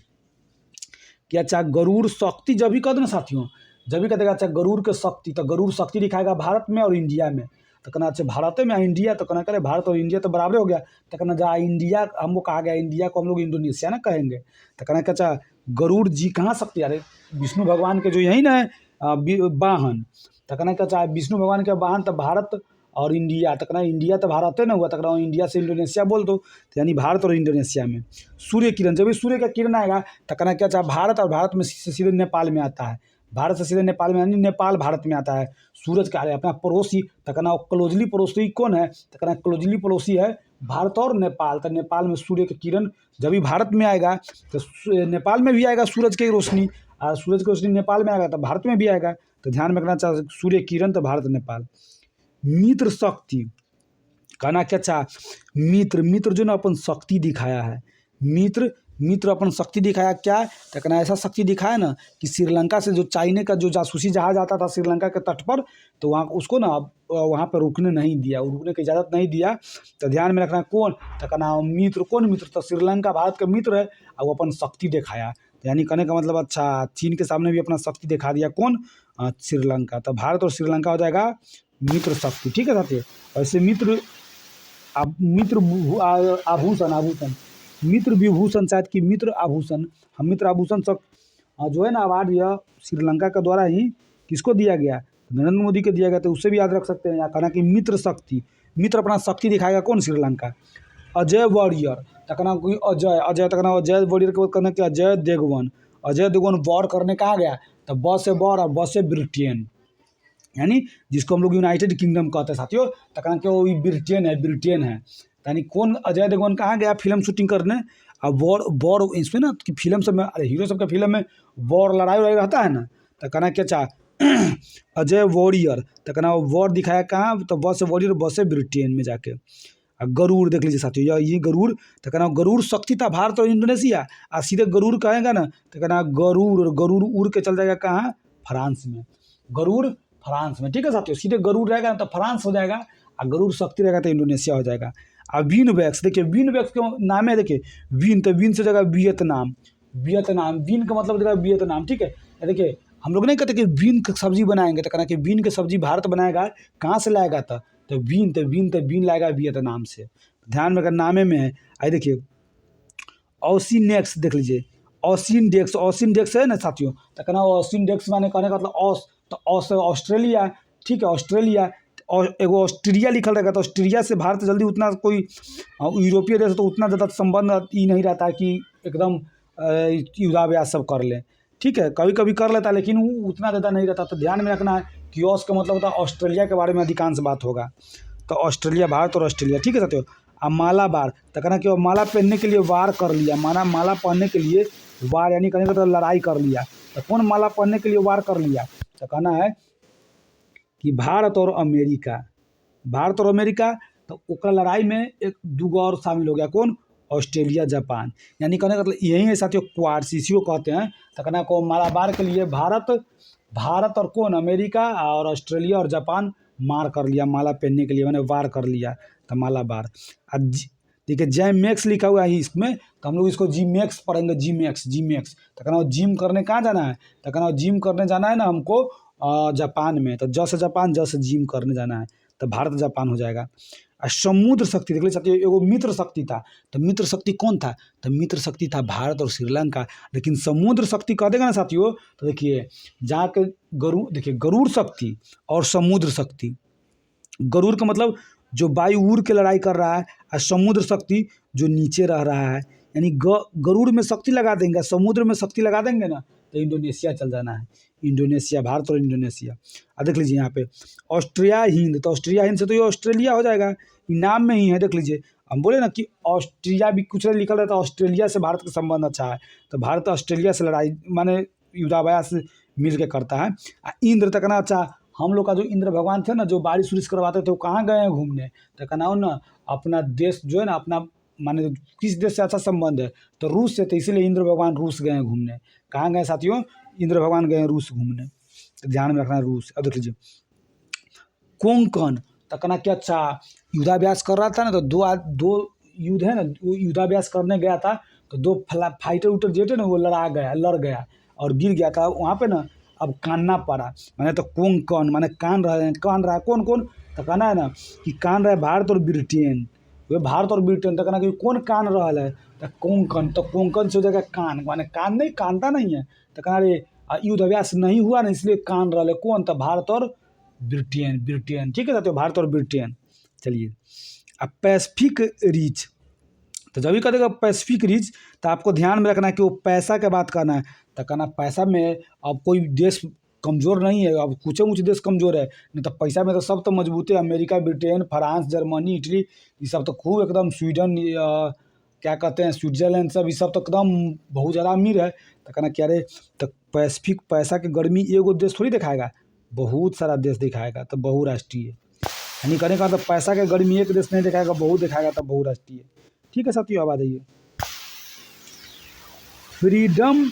कि अच्छा गरुड़ शक्ति जब भी कह दो ना साथियों, जब भी कह देगा अच्छा गरुड़ के शक्ति, तो गरुड़ शक्ति दिखाएगा भारत में और इंडिया में। तो कहना अच्छा भारत में इंडिया, तो कहना करे भारत और इंडिया तो बराबर हो गया। तो कहना जहाँ इंडिया हमको कहा गया, इंडिया को हम लोग इंडोनेशिया ना कहेंगे। तो कहना कि अच्छा गरुड़ जी कहाँ शक्ति, अरे विष्णु भगवान के जो यही ना है वाहन। तो कहना कि अच्छा विष्णु भगवान के वाहन, तो भारत और इंडिया, तो कहना इंडिया तो भारत है ना हुआ, तो कहना इंडिया से इंडोनेशिया बोल दो, तो यानी भारत और इंडोनेशिया में। सूर्य किरण, जब भी सूर्य का किरण आएगा तो कहना क्या अच्छा भारत, और भारत में सीधे नेपाल में आता है, भारत से सीधे नेपाल में, यानी नेपाल भारत में आता है। सूरज का है अपना पड़ोसी, तो कहना क्लोजली पड़ोसी कौन है, तो कहना क्लोजली पड़ोसी है भारत और नेपाल। तो नेपाल में सूर्य की किरण जब भी भारत में आएगा तो नेपाल में भी आएगा सूरज की रोशनी, और सूरज की रोशनी नेपाल में आएगा तो भारत में भी आएगा। तो ध्यान में रखना चाहिए सूर्य किरण तो भारत नेपाल। मित्र शक्ति कहना क्या चाह, मित्र, मित्र जो ना अपन शक्ति दिखाया है, मित्र, मित्र अपन शक्ति दिखाया क्या, तो कहना ऐसा शक्ति दिखाया ना कि श्रीलंका से जो चाइना का जो जासूसी जहाज आता था श्रीलंका के तट पर, तो वहाँ उसको ना वहाँ पर रुकने नहीं दिया, रुकने की इजाज़त नहीं दिया। तो ध्यान में रखना कौन, तो कहना मित्र, कौन मित्र, तो श्रीलंका भारत का मित्र है और वो अपन शक्ति दिखाया। यानी कहने का मतलब अच्छा चीन के सामने भी अपना शक्ति दिखा दिया कौन, श्रीलंका। तो भारत और श्रीलंका हो जाएगा मित्र शक्ति। ठीक है साथी, वैसे मित्र आभूषण, आभूषण मित्र विभूषण शायद कि मित्र आभूषण, हम मित्र आभूषण सब जो है ना अवार्ड यह श्रीलंका के द्वारा ही किसको दिया गया, नरेंद्र मोदी को दिया गया। तो उससे भी याद रख सकते हैं। यहाँ कहना कि मित्र शक्ति, मित्र अपना शक्ति दिखाएगा कौन, श्रीलंका। अजय वॉरियर, तो कहना कोई अजय, अजय तो कहना अजय वॉरियर के बाद कहना कि अजय देवगन, अजय देवगन वॉर करने कहाँ गया, तो ब से वॉर और ब से ब्रिटेन, यानी जिसको हम लोग यूनाइटेड किंगडम कहते हैं साथियों। तो कहना कि वो ब्रिटेन है, ब्रिटेन है। यानी कौन अजय देवगन कहाँ गया फिल्म शूटिंग करने, अब वॉर, वॉर इसमें ना कि फिल्म सब में, अरे हीरो सब का फिल्म में वॉर, लड़ाई वड़ाई रहता है ना। तो कहना क्या चाह अजय वॉरियर, तो कहना वॉर दिखाया कहाँ, तो बस से वॉरियर, बस से ब्रिटेन में जाके। गरुड़ देख लीजिए साथियों, ये गरुड़, तो कहना गरुड़ शक्ति था भारत और इंडोनेशिया। और सीधे गरुड़ कहेगा ना तो कहना गरुड़, और गरुड़ उड़ के चल जाएगा कहाँ, फ्रांस में, गरुड़ फ्रांस में। ठीक है साथियों, सीधे गरुड़ रहेगा ना तो फ्रांस हो जाएगा, और गरुड़ शक्ति रहेगा तो इंडोनेशिया हो जाएगा। और विन वैक्स, देखिए विन वैक्स के नाम है, देखिए विन, तो विन से जगह वियतनाम, वियतनाम, विन का मतलब जगह वियतनाम। ठीक है, देखिए हम लोग नहीं कहते कि बीन की सब्जी बनाएंगे, तो कहना कि बीन की सब्जी भारत बनाएगा, कहाँ से लाएगा, तो बीन, तो बीन, तो बीन लाएगा वियतनाम से। ध्यान में अगर नामे में है। आई देखिए ऑसिनेक्स देख लीजिए, ऑसिनडेक्स, ऑसिनडेक्स है ना साथियों, तो कहना ऑसिनडेक्स माने कहने का मतलब ऑस, तो ऑस ऑस्ट्रेलिया। ठीक है, ऑस्ट्रेलिया, और एगो ऑस्ट्रिया लिखल रहेगा, तो ऑस्ट्रिया से भारत जल्दी उतना कोई यूरोपीय देश तो उतना ज़्यादा संबंध ही नहीं रहता है कि एकदम युद्धाभ्यास सब कर ले। ठीक है, कभी कभी कर लेता है लेकिन वो उतना ज़्यादा नहीं रहता। तो ध्यान में रखना है कि ऑस का मतलब होता है ऑस्ट्रेलिया के बारे में अधिकांश बात होगा। तो ऑस्ट्रेलिया, भारत और ऑस्ट्रेलिया। ठीक है साथियों, अब मालाबार, तो कहना कि वो माला पहनने के लिए वार कर लिया, माला पहनने के लिए वार, यानी कहने का तो लड़ाई कर लिया। तो कौन माला पहनने के लिए वार कर लिया, तो कहना है कि भारत और अमेरिका, भारत और अमेरिका। तो ओकरा लड़ाई में एक दूगो और शामिल हो गया कौन, ऑस्ट्रेलिया जापान। यानी कहने का मतलब यही है साथियों क्वाड, सीसीओ कहते हैं। तो कहना को मालाबार के लिए भारत और कौन, अमेरिका और ऑस्ट्रेलिया और जापान मार कर लिया, माला पहनने के लिए मैंने वार कर लिया, तो मालाबार। देखिए जय मैक्स लिखा हुआ है इसमें, तो हम लोग इसको जी मैक्स पढ़ेंगे, जी मैक्स, जी मैक्स। तो कहना जिम करने कहाँ जाना है, तो कहना जिम करने जाना है ना हमको जापान में, तो ज से जापान, ज से जिम करने जाना है, तो भारत जापान हो जाएगा। और समुद्र शक्ति देख लीजिए साथियों, एगो मित्र शक्ति था, तो मित्र शक्ति कौन था, तो मित्र शक्ति था भारत और श्रीलंका। लेकिन समुद्र शक्ति कह देगा ना साथियों, तो देखिए जाके गरुड़, देखिए गरुड़ शक्ति और समुद्र शक्ति। गरुड़ का मतलब जो वायु उड़ के लड़ाई कर रहा है, और समुद्र शक्ति जो नीचे रह रहा है। यानी गरुड़ में शक्ति लगा देंगे, समुद्र में शक्ति लगा देंगे ना, तो इंडोनेशिया चल जाना है, इंडोनेशिया, भारत और इंडोनेशिया। अब देख लीजिए यहाँ पे ऑस्ट्रिया हिंद, तो ऑस्ट्रिया हिंद से तो ये ऑस्ट्रेलिया हो जाएगा, नाम में ही है। देख लीजिए हम बोले ना कि ऑस्ट्रिया भी कुछ लिखा रहता है, ऑस्ट्रेलिया से भारत का संबंध अच्छा है, तो भारत ऑस्ट्रेलिया से लड़ाई माने युद्धाभ्यास मिल के करता है। इंद्र तक ना अच्छा, हम लोग का जो इंद्र भगवान थे ना, जो बारिश उरिश करवाते थे, वो कहाँ गए हैं घूमने, तो कहना ना अपना देश जो है ना, अपना माने किस देश से अच्छा संबंध है, तो रूस से, तो इसीलिए इंद्र भगवान रूस गए हैं घूमने। कहाँ गए साथियों, इंद्र भगवान गए हैं रूस घूमने, तो ध्यान में रखना है रूस। अब देख लीजिए कोंकण, तो कहना कि अच्छा युद्धाभ्यास कर रहा था ना, तो दो युद्ध है ना, वो युद्धाभ्यास करने गया था, तो दो फाइटर उटर जेट है ना, वो लड़ गया और गिर गया था वहाँ पे ना। अब कानना पड़ा, माने तो कोंकण माने कान रहा है कौन कौन, तो कहना है ना कि कान रहा है भारत और ब्रिटेन, वे भारत और ब्रिटेन। तो कहना कि कौन कान रहा है, तो कोंकण, तो कोंकण से हो जाएगा कान, माने कान नहीं, कानता नहीं है। तो कहना रे युद्ध अभ्यास नहीं हुआ ना, इसलिए कान रहा है कौन, तो भारत और ब्रिटेन, ब्रिटेन। ठीक है साथियों, भारत और ब्रिटेन। चलिए अब पैसिफिक रीच, तो जब भी कहेगा पैसिफिक रीच, तो आपको ध्यान में रखना है कि वो पैसा के बात करना है। तो कहना पैसा में अब कोई देश कमज़ोर नहीं है। अब कुछ ऊँच देश कमज़ोर है, नहीं तो पैसा में तो सब तो मजबूत है। America, Britain, France, Germany, Italy, ये सब तो खूब एकदम, स्वीडन, क्या कहते हैं, स्विट्ज़रलैंड, सब ये सब तो एकदम बहुत ज़्यादा अमीर है। तो कहना क्या रे, तो पैसिफिक पैसा के गर्मी एगो देश थोड़ी दिखाएगा, बहुत सारा देश दिखाएगा। तो बहुराष्ट्रीय यानी कहने का, तो पैसा के गर्मी एक देश नहीं दिखाएगा, बहुत दिखाएगा, तो बहुराष्ट्रीय। ठीक है साथियों, अब आ जाइए फ्रीडम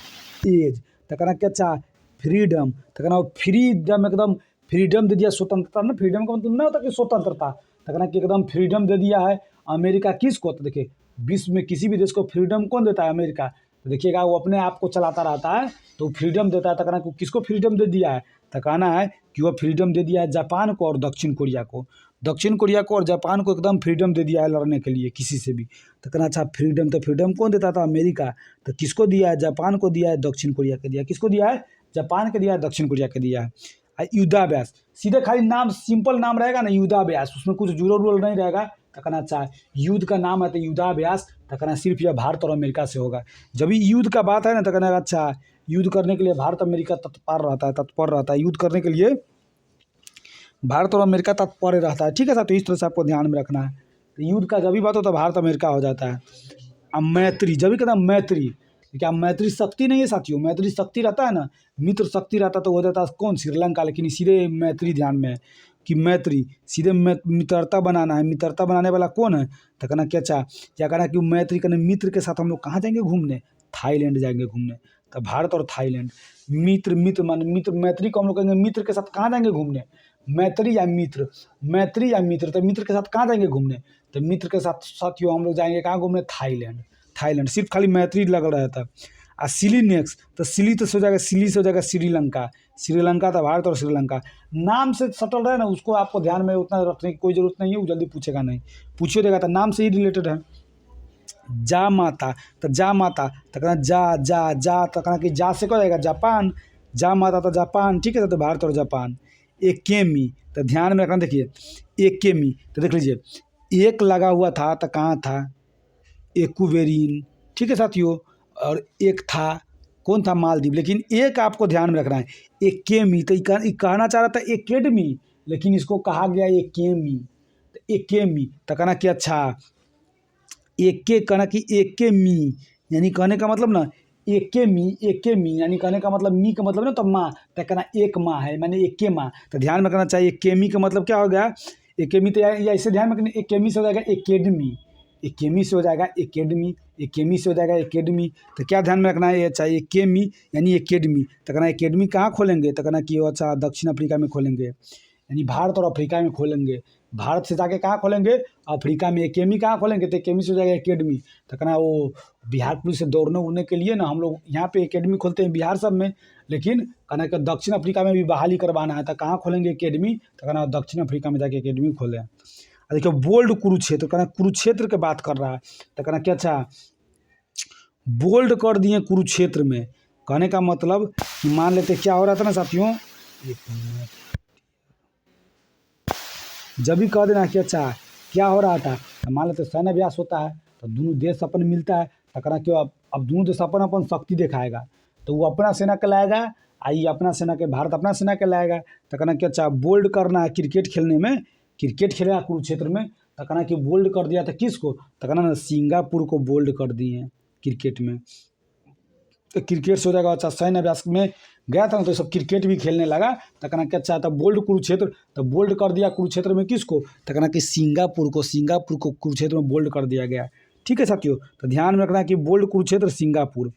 एज। तो कहना क्या चाह, फ्रीडम, तो कहना फ्रीडम, एकदम फ्रीडम दे दिया, स्वतंत्रता ना। फ्रीडम का मतलब ना होता कि स्वतंत्रता, तो कहना कि एकदम फ्रीडम दे दिया है। अमेरिका किसको, तो देखिए विश्व में किसी भी देश को फ्रीडम कौन देता है, अमेरिका। तो देखिएगा वो अपने आप को चलाता रहता है, तो फ्रीडम देता है। तो कहना कि किसको फ्रीडम दे दिया है, तो कहना है कि वो फ्रीडम दे दिया है जापान को और दक्षिण कोरिया को। दक्षिण कोरिया को और जापान को एकदम फ्रीडम दे दिया है लड़ने के लिए किसी से भी। तो कहना अच्छा फ्रीडम, तो फ्रीडम कौन देता था, अमेरिका। तो किसको दिया है, जापान को दिया है, दक्षिण कोरिया को दिया है। किसको दिया है, जापान के दिया है, दक्षिण कोरिया के दिया है। युद्धाभ्यास, सीधे खाली नाम, सिंपल नाम रहेगा ना, युद्धाभ्यास, उसमें कुछ जुड़ल उड़ल नहीं रहेगा। तो कहना अच्छा युद्ध का नाम है तो युद्धाभ्यास, तो कहना सिर्फ यह भारत और अमेरिका से होगा। जब भी युद्ध का बात है ना, तो कहना अच्छा युद्ध करने के लिए भारत अमेरिका तत्पर रहता है युद्ध करने के लिए, भारत और अमेरिका तत्पर रहता है। ठीक है साहब, तो इस तरह से आपको ध्यान में रखना है। तो युद्ध का जब भी बात होता है भारत अमेरिका हो जाता है। अब मैत्री, जब भी कहता है मैत्री, क्या मैत्री शक्ति नहीं है साथियों, मैत्री शक्ति रहता है ना, मित्र शक्ति रहता तो हो जाता है कौन, श्रीलंका। लेकिन सीधे मैत्री ध्यान में है कि मैत्री, सीधे मित्रता बनाना है। मित्रता बनाने वाला कौन है, तो कहना क्या चाह, क्या कहना कि मैत्री करने, मित्र के साथ हम लोग कहाँ जाएंगे घूमने, थाईलैंड जाएंगे घूमने। तो भारत और थाईलैंड, मित्र, मित्र मान मित्र, मैत्री को हम लोग कहेंगे मित्र के साथ कहाँ जाएंगे घूमने, मैत्री या मित्र, मैत्री या मित्र। तो मित्र के साथ कहाँ जाएंगे घूमने, तो मित्र के साथ साथियों हम लोग जाएंगे कहाँ घूमने, थाईलैंड। थाईलैंड सिर्फ खाली मैत्री लग रहा था। और सिली नेक्स्ट, तो सिली तो हो जाएगा, सिली से हो जाएगा श्रीलंका। श्रीलंका था भारत और श्रीलंका, नाम से सटल रहे ना, उसको आपको ध्यान में उतना रखने की कोई जरूरत नहीं है, वो जल्दी पूछेगा नहीं, पूछिए देगा तो नाम से ही रिलेटेड है। जा माता, तो जा माता, तो कहना जा जा जा, तो कहना कि जा से क्या हो जाएगा, जापान। जा माता तो जापान। ठीक है, तो भारत और जापान। एकेमी, तो ध्यान में रखना, देखिए एकेमी, तो देख लीजिए एक लगा हुआ था तो कहाँ था, एक्वेरिन। ठीक है साथियों, और एक था, कौन था, मालदीव। लेकिन एक आपको ध्यान में रखना है, एकेमी, तो ये कहना चाह रहा था एकेडमी, लेकिन इसको कहा गया एकेमी। तो एकेमी, तो कहना कि अच्छा एके, कहना कि एकेमी, यानी कहने का मतलब ना एकेमी यानी कहने का मतलब, मी का मतलब ना तो माँ, तो कहना एक माँ है, मैंने एके माँ। तो ध्यान में रखना चाहिए, एकेमी का मतलब क्या हो गया, एकेमी। तो या ऐसे ध्यान में रखना, एकेमी से हो जाएगा एकेडमी, एकेमी से हो जाएगा एकेडमी, एकेमी से हो जाएगा एकेडमी। तो क्या ध्यान में रखना है, अच्छा एकेमी यानी एकेडमी। तो कहना एकेडमी कहाँ खोलेंगे, तो कहना कि अच्छा दक्षिण अफ्रीका में खोलेंगे, यानी भारत और अफ्रीका में खोलेंगे। भारत से जाके कहाँ खोलेंगे, अफ्रीका में। एकेमी कहाँ खोलेंगे, तो एकेमी से हो जाएगा एकेडमी। तो कहना वो बिहार पुलिस से दौड़ने उड़ने के लिए ना हम लोग यहाँ पे एकेडमी खोलते हैं बिहार सब में, लेकिन कहना कि दक्षिण अफ्रीका में भी बहाली करवाना है, तो कहाँ खोलेंगे एकेडमी, तो कहना दक्षिण अफ्रीका में जाके एकेडमी खोलें। देखिए बोल्ड कुरुक्षेत्र, कहना कुरुक्षेत्र की बात कर रहा है। तो कहना क्या अच्छा बोल्ड कर दिए कुरुक्षेत्र में, कहने का मतलब कि मान लेते क्या हो रहा था ना साथियों, जब भी कह देना कि अच्छा क्या हो रहा था, तो मान लेते सैन्य अभ्यास होता है, तो दोनों देश अपन मिलता है, तो कहना क्यों अब दोनों देश अपन अपन शक्ति दिखाएगा, तो वो अपना सेना के लाएगा, आई अपना सेना के, भारत अपना सेना के लाएगा। तो कहना कि अच्छा बोल्ड करना है क्रिकेट खेलने में, क्रिकेट खेलेगा कुरुक्षेत्र में। तो कहना कि बोल्ड कर दिया था किसको, तो कहना ना सिंगापुर को बोल्ड कर दिए क्रिकेट में। तो क्रिकेट से हो जाएगा अच्छा, सैन्य अभ्यास में गया था ना तो सब क्रिकेट भी खेलने लगा। तो कहना क्या चाहता बोल्ड कुरुक्षेत्र, तो बोल्ड कर दिया कुरुक्षेत्र में किसको, तो कहना कि सिंगापुर को कुरुक्षेत्र में बोल्ड कर दिया गया। ठीक है साथियों, तो ध्यान में रखना कि बोल्ड कुरुक्षेत्र सिंगापुर।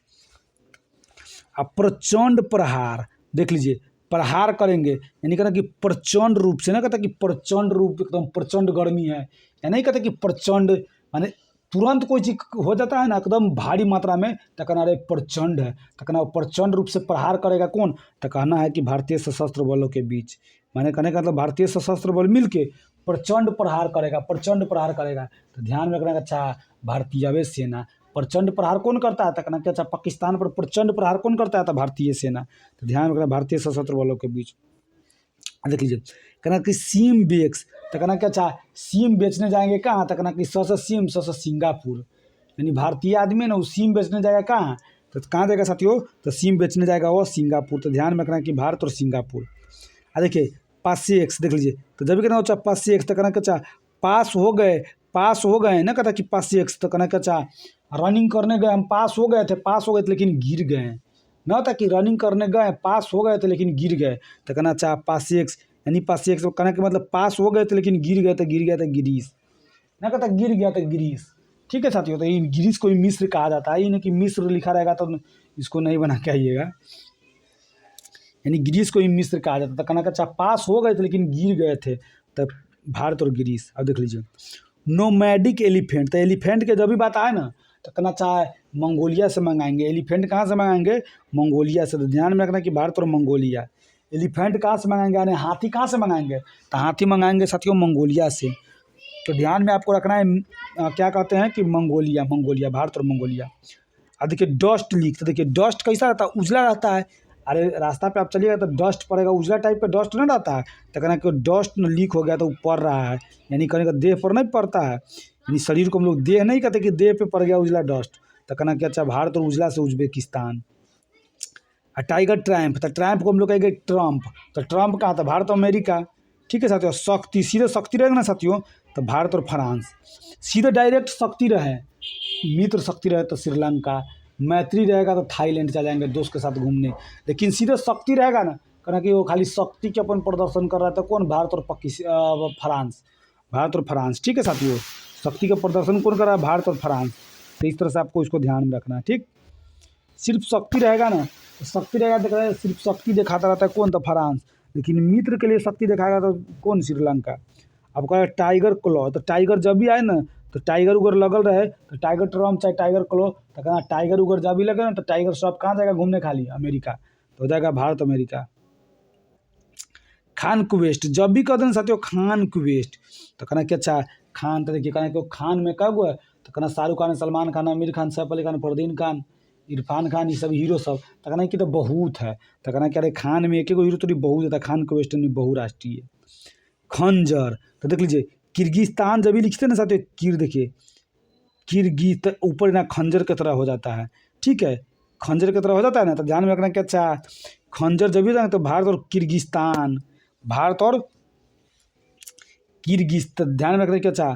अब प्रचंड प्रहार, देख लीजिए प्रहार करेंगे, यानी कहना कि प्रचंड रूप से, ना कहता कि प्रचंड रूप, एकदम प्रचंड गर्मी है, या नहीं कहता कि प्रचंड माने तुरंत कोई चीज हो जाता है ना एकदम भारी मात्रा में, तो कहना अरे प्रचंड है, तो कहना प्रचंड रूप से प्रहार करेगा कौन, तो कहना है कि भारतीय सशस्त्र बलों के बीच, माने कहने का मतलब भारतीय सशस्त्र बल मिल के प्रचंड प्रहार करेगा, प्रचंड प्रहार करेगा। तो ध्यान में रखना, अच्छा भारतीय सेना, प्रचंड प्रहार कौन करता है, तो कहना क्या अच्छा पाकिस्तान पर प्रचंड प्रहार कौन करता है, तो भारतीय सेना। तो ध्यान रखना भारतीय सशस्त्र बलों के बीच। देख लीजिए कहना कि सीम बेक्स, तो कहना क्या अच्छा सीम बेचने जाएंगे कहाँ, तो कहना कि सिंगापुर, यानी भारतीय आदमी ना वो सीम बेचने जाएगा कहाँ, तो कहाँ जाएगा साथियों, तो सिम बेचने जाएगा वो सिंगापुर। तो ध्यान में रखना कि भारत और सिंगापुर। देखिए पास से एक्स देख लीजिए, तो जब भी कहना अच्छा पास से एक्स तो कहना क्या पास हो गए ना, कहता कि पास से एक्स तो कहना क्या रनिंग करने गए हम, पास हो गए थे लेकिन गिर गए ना, था कि रनिंग करने गए पास हो गए थे लेकिन गिर गए, तो कहना चाह पास से एक्स यानी पास से एक्स कहना कि मतलब पास हो गए थे लेकिन गिर गया था गिरीश ना, कहता गिर गया था गिरीश। ठीक है साथियों, तो ये गिरीश को मिस्र कहा जाता है, ये नहीं कि मिस्र लिखा रहेगा तो इसको नहीं बना के आइएगा, यानी गिरीश को ही मिस्र कहा जाता था। कहना अच्छा पास हो गए थे लेकिन गिर गए थे, तब भारत और गिरीश। अब देख लीजिए नोमैडिक एलिफेंट, तो एलिफेंट के जब भी बात आए ना तो कहना चाहे मंगोलिया से मंगाएंगे। एलिफेंट कहाँ से मंगाएंगे, मंगोलिया से। तो ध्यान में रखना कि भारत और मंगोलिया। एलिफेंट कहाँ से मंगाएंगे यानी हाथी कहाँ से मंगाएंगे, तो हाथी मंगाएंगे साथियों मंगोलिया से। तो ध्यान में आपको रखना है क्या कहते हैं कि मंगोलिया भारत और मंगोलिया। अब देखिए डस्ट लीक, तो देखिए डस्ट कैसा रहता है, उजला रहता है। अरे रास्ता पे आप चलिएगा तो डस्ट पड़ेगा, उजला टाइप का डस्ट ना रहता है, तो कहना कि डस्ट न लीक हो गया तो पड़ रहा है, यानी कहने का देह पर नहीं पड़ता है, यानी शरीर को हम लोग देह नहीं कहते कि देह पे पड़ गया उजला डस्ट। तो कहना कि अच्छा भारत और उजला से उज्बेकिस्तान। टाइगर ट्रैम्प, तो ट्रैम्प को हम लोग कहेंगे ट्रम्प, तो ट्रम्प कहाँ था, भारत और अमेरिका। ठीक है साथियों, शक्ति सीधे शक्ति रहेगा ना साथियों, तो भारत और फ्रांस। सीधे डायरेक्ट शक्ति रहे, मित्र शक्ति रहे तो श्रीलंका, मैत्री रहेगा तो थाईलैंड चले जाएंगे दोस्त के साथ घूमने। लेकिन सीधे शक्ति रहेगा ना, कहना कि वो खाली शक्ति के अपन प्रदर्शन कर रहा था, कौन, भारत और फ्रांस, भारत और फ्रांस। ठीक है साथियों, शक्ति का प्रदर्शन कौन कर रहा है, भारत और फ्रांस। तो इस तरह से आपको इसको ध्यान में रखना है। ठीक, सिर्फ शक्ति रहेगा ना, तो शक्ति रहेगा देख रहा है, सिर्फ शक्ति दिखाता रहता है कौन, तो फ्रांस। लेकिन मित्र के लिए शक्ति दिखाएगा तो कौन, श्रीलंका। अब कहा टाइगर क्लॉ, तो टाइगर जब भी आए ना तो टाइगर उगर लगल रहे, तो टाइगर ट्रम्प चाहे टाइगर क्लॉ, तो कहना टाइगर उगर जब भी लगे ना तो टाइगर श्रॉफ कहाँ जाएगा घूमने, खाली अमेरिका, तो हो जाएगा भारत अमेरिका। खान कुवेस्ट, जब भी कहते हैं साथियों खान कुवेस्ट, तो कहना कि अच्छा खान, तो देखिए कहना कि खान में कब हुआ, तो कहना शाहरुख खान, सलमान खान, आमिर खान, सैफ अली खान, फरदीन खान, इरफान खान, ये सब हीरो सब। तो कहना कि तो बहुत है, तो कहना कि अरे खान में एक हीरो तो बहुत है, खान कुवेस्ट में बहुराष्ट्रीय। खंजर, तो देख लीजिए किर्गिस्तान जब भी लिखते हैं ना साथियों, देखिए किर्गित ऊपर ना खंजर की तरह हो जाता है। ठीक है, खंजर की तरह हो जाता है ना, तो ध्यान में रखना कि अच्छा खंजर जब भी जाए तो भारत और किर्गिस्तान, भारत और किर्गिस्तान, ध्यान में रखना कि अच्छा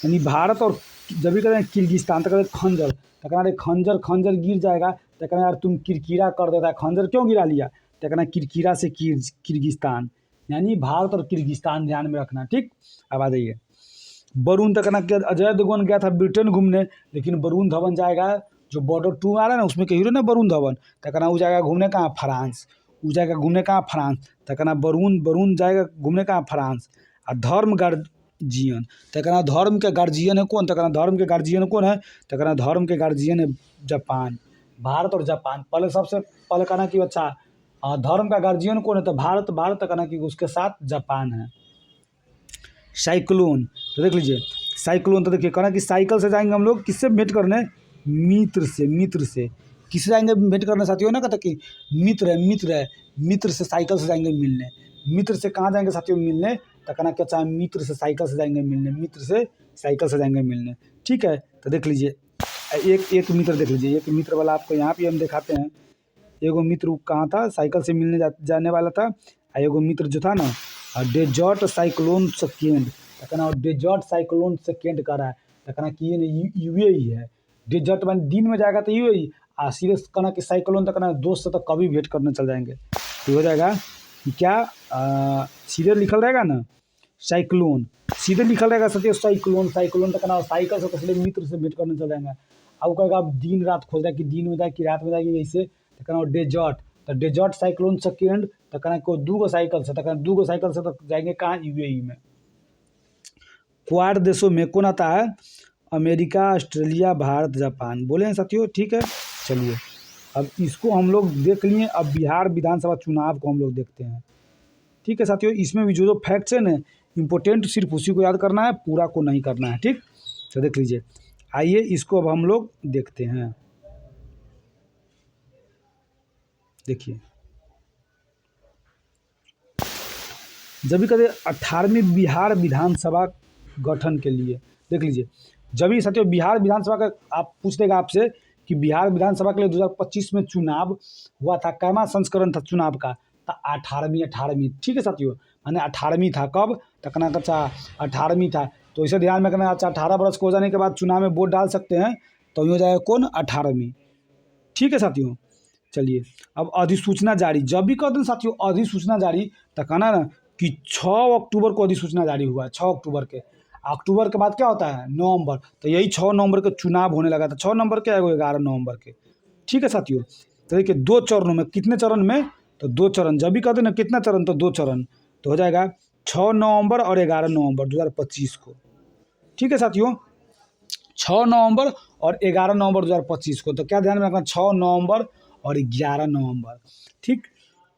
यानी भारत और जब भी करें किर्गिस्तान, तो कहते खंजर, तो कहना अरे खंजर गिर जाएगा, तो कहना यार तुम किरकिरा कर देता है, खंजर क्यों गिरा लिया, तो कहना किरकिरा से किर्गिस्तान, यानी भारत और किर्गिस्तान, ध्यान में रखना। ठीक, अब आ जाइए वरुण, तो कहना कि अजय देवगन गया था ब्रिटेन घूमने, लेकिन वरुण धवन जाएगा, जो बॉर्डर 2 आ रहा है ना उसमें के हीरो ना वरुण धवन, तो कहना वो जाएगा घूमने कहाँ, फ्रांस, वो जाएगा घूमने कहाँ, फ्रांस। तो कहना वरुण जाएगा घूमने कहाँ, फ्रांस। और धर्म गार्जियन, तो कहना धर्म के गार्जियन है कौन, तो कहना धर्म के गार्जियन कौन है, तो कहना धर्म के गार्जियन है जापान, भारत और जापान। पहले सबसे पहले कहना कि अच्छा धर्म का गार्जियन कौन है, तो भारत, तो कहना कि उसके साथ जापान है। साइक्लोन, तो देख लीजिए साइक्लोन, तो देखिए कहना कि साइकिल से जाएंगे हम लोग, किससे भेंट करने, मित्र से किससे जाएंगे भेंट करने साथियों, ना कहता कि मित्र से साइकिल से जाएंगे मिलने। मित्र से कहाँ जाएंगे साथियों मिलने, तो कहना क्या चाहे मित्र से साइकिल से जाएंगे मिलने, मित्र से साइकिल से जाएंगे मिलने। ठीक है, तो देख लीजिए एक मित्र देख लीजिए, एक मित्र वाला आपको यहाँ पे हम दिखाते हैं। एगो मित्र कहाँ था, साइकिल से मिलने जाने वाला था। एगो मित्र जो था ना डेजर्ट साइक्लोन सेकेंड, तो कहना डेजर्ट साइक्लोन सेकेंड कर रहा है, तो कहना कि ये यूएई है। डेजर्ट मान दिन में जाएगा तो यूएई, सीरियस कहना कि साइक्लोन, तो कहना दोस्त से तो कभी भेंट करने चल जाएंगे, तो हो जाएगा क्या सीधे लिखल रहेगा ना साइक्लोन, सीधे लिखल रहेगा सत्य साइक्लोन, तो कहना साइकिल से कसले मित्र से भेंट करने चल जाएंगे। अब कहेगा अब दिन रात खोज रहा है कि दिन में जाए कि रात में जाएगी, ऐसे तो कहना डेजर्ट, तो डेजर्ट साइक्लोन सेकेंड, तो कहना को 2 साइकिल से, तो कहना 2 साइकिल से तो जाएंगे कहाँ, यूएई में। क्वाड देशों में कौन आता है, अमेरिका, ऑस्ट्रेलिया, भारत, जापान, बोले हैं साथियों। ठीक है, चलिए अब इसको हम लोग देख लिए। अब बिहार विधानसभा चुनाव को हम लोग देखते हैं। ठीक है साथियों, इसमें भी जो फैक्ट्स है ना इम्पोर्टेंट सिर्फ उसी को याद करना है, पूरा को नहीं करना है। ठीक, तो देख लीजिए, आइए इसको अब हम लोग देखते हैं। देखिए जब भी कहते 18वीं बिहार विधानसभा गठन के लिए, देख लीजिए जब भी साथियों बिहार विधानसभा का आप पूछ देगा आपसे कि बिहार विधानसभा के लिए 2025 में चुनाव हुआ था। कैमा संस्करण था चुनाव का? तो 18वीं। ठीक है साथियों, माने 18वीं था। कब तक ना? अच्छा 18वीं था। तो इसे ध्यान में रखना। अच्छा 18 वर्ष को हो जाने के बाद चुनाव में वोट डाल सकते हैं, तो ये हो जाएगा कौन? 18वीं। ठीक है साथियों, चलिए अब अधिसूचना जारी। जब भी कहते हैं साथियों अधिसूचना जारी, तो कहना ना कि 6 अक्टूबर को अधिसूचना जारी हुआ है। 6 अक्टूबर के। अक्टूबर के बाद क्या होता है? नवंबर। तो यही 6 नवंबर के चुनाव होने लगा था। 6 नवंबर के 11 नवंबर के। ठीक है साथियों, तो देखिए 2 चरणों में। कितने चरण में? तो 2 चरण। जब भी कहते हैं ना कितना चरण, तो 2 चरण। तो हो जाएगा 6 नवंबर और 11 नवंबर 2025 को। ठीक है साथियों, 6 नवंबर और 11 नवंबर 2025 को। तो क्या ध्यान में रखना? 6 नवंबर और 11 नवंबर। ठीक।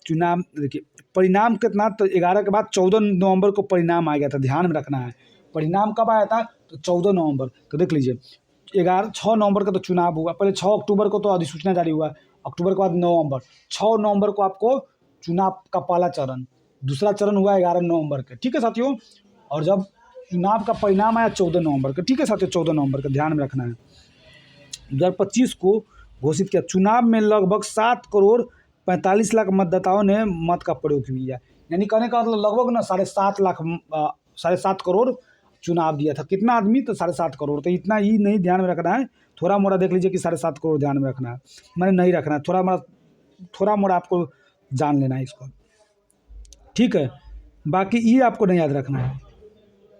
चुनाव देखिए परिणाम कितना? तो 11 के बाद 14 नवंबर को परिणाम आ गया था। ध्यान में रखना है। परिणाम कब आया था? तो 14 नवंबर। तो देख लीजिए 6 नवंबर का तो चुनाव हुआ। पहले 6 अक्टूबर को तो अधिसूचना जारी हुआ। अक्टूबर के बाद नवंबर। 6 नवंबर को आपको चुनाव का पहला चरण। दूसरा चरण हुआ 11 नवंबर के। ठीक है साथियों, और जब चुनाव का परिणाम आया 14 नवंबर का। ठीक है साथियों, 14 नवंबर का ध्यान में रखना है। 2025 को घोषित किया। चुनाव में लगभग 7 करोड़ 45 लाख मतदाताओं ने मत का प्रयोग किया। यानी कहने का मतलब लगभग ना 7.5 करोड़ चुनाव दिया था। कितना आदमी? तो 7.5 करोड़। तो इतना ही नहीं ध्यान में रखना है, थोड़ा मोड़ा देख लीजिए कि 7.5 करोड़ ध्यान में रखना है। मैंने नहीं रखना है, थोड़ा मोड़ा आपको जान लेना है इसको। ठीक है, बाकी ये आपको नहीं याद रखना है।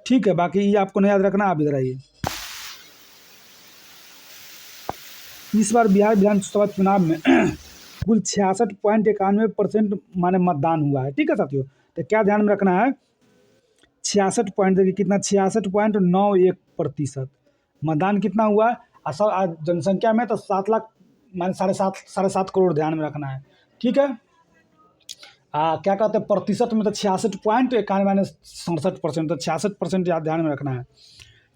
ठीक है, बाकी ये आपको नहीं याद रखना। आप इधर आइए। इस बार बिहार विधानसभा चुनाव में कुल 66.91% माने मतदान हुआ है। ठीक है साथियों, तो क्या ध्यान में रखना है? 66 पॉइंट, देखिए कितना? 66.91% मतदान कितना हुआ? आज जनसंख्या में तो 7 लाख माने 7.5 करोड़। ध्यान में रखना है। ठीक है, क्या कहते हैं प्रतिशत में? तो 66.91 माने 67%। तो 66% ध्यान में रखना है।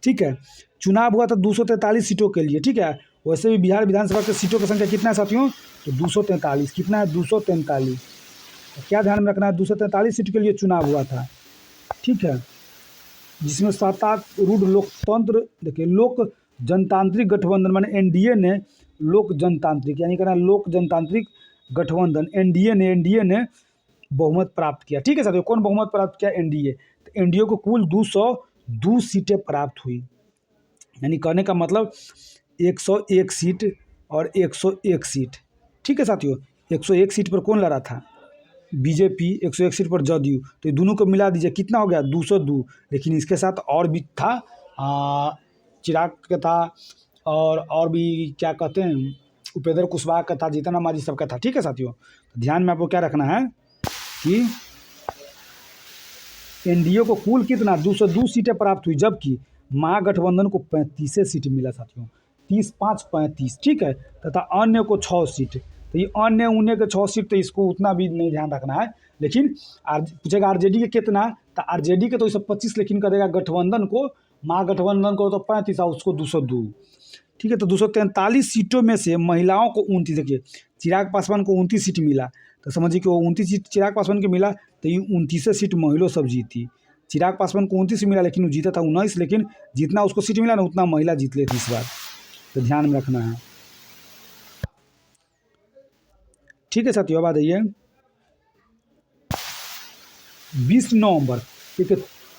ठीक है, चुनाव हुआ था 243 सीटों के लिए। ठीक है, वैसे भी बिहार विधानसभा के सीटों की संख्या कितना है साथियों? तो 243। कितना है? 243। तो क्या ध्यान में रखना है? 243 सीट के लिए चुनाव हुआ था। ठीक है, जिसमें सत्तारूढ़ लोकतंत्र देखिए लोक जनतांत्रिक गठबंधन माने एनडीए ने लोक जनतांत्रिक यानी कहना लोक जनतांत्रिक गठबंधन एनडीए ने बहुमत प्राप्त किया। ठीक है साथियों, कौन बहुमत प्राप्त किया? एनडीए। तो एनडीए को कुल 202 सीटें प्राप्त हुई। यानी कहने का मतलब 101 सीट और 101 सीट। ठीक है साथियों, 101 सीट पर कौन लड़ा था? बीजेपी। 101 सीट पर जदयू। तो ये दोनों को मिला दीजिए कितना हो गया? 202। लेकिन इसके साथ और भी था, चिराग का था, और भी क्या कहते हैं उपेंद्र कुशवाहा का था, जीतन राम मांझी सबका था। ठीक है साथियों, तो ध्यान में आपको क्या रखना है कि एनडीए को कुल कितना? 202 सीटें प्राप्त हुई, जबकि महागठबंधन को 35 सीट मिला साथियों। 30, 5, 35। ठीक है, तथा अन्य को 6 सीट। तो ये अन्य उन्य के 6 सीट, तो इसको उतना भी नहीं ध्यान रखना है। लेकिन पूछेगा आरजेडी के कितना? तो आरजेडी के तो इसे 25, लेकिन करेगा गठबंधन को, महागठबंधन को तो 35 और उसको 202। ठीक है, तो 243 सीटों में से महिलाओं को 29। देखिए चिराग पासवान को 29 सीट मिला, तो समझिए कि वो 29 सीट चिराग पासवान के मिला, तो ये 29 सीट महिला सब जीती। चिराग पासवान को 29 मिला, लेकिन वो जीता था 19। लेकिन जितना उसको सीट मिला ना उतना महिला जीत लेती इस बार। तो ध्यान में रखना है। ठीक है साथियों, अब आ जाइए 20 नवंबर। ठीक है,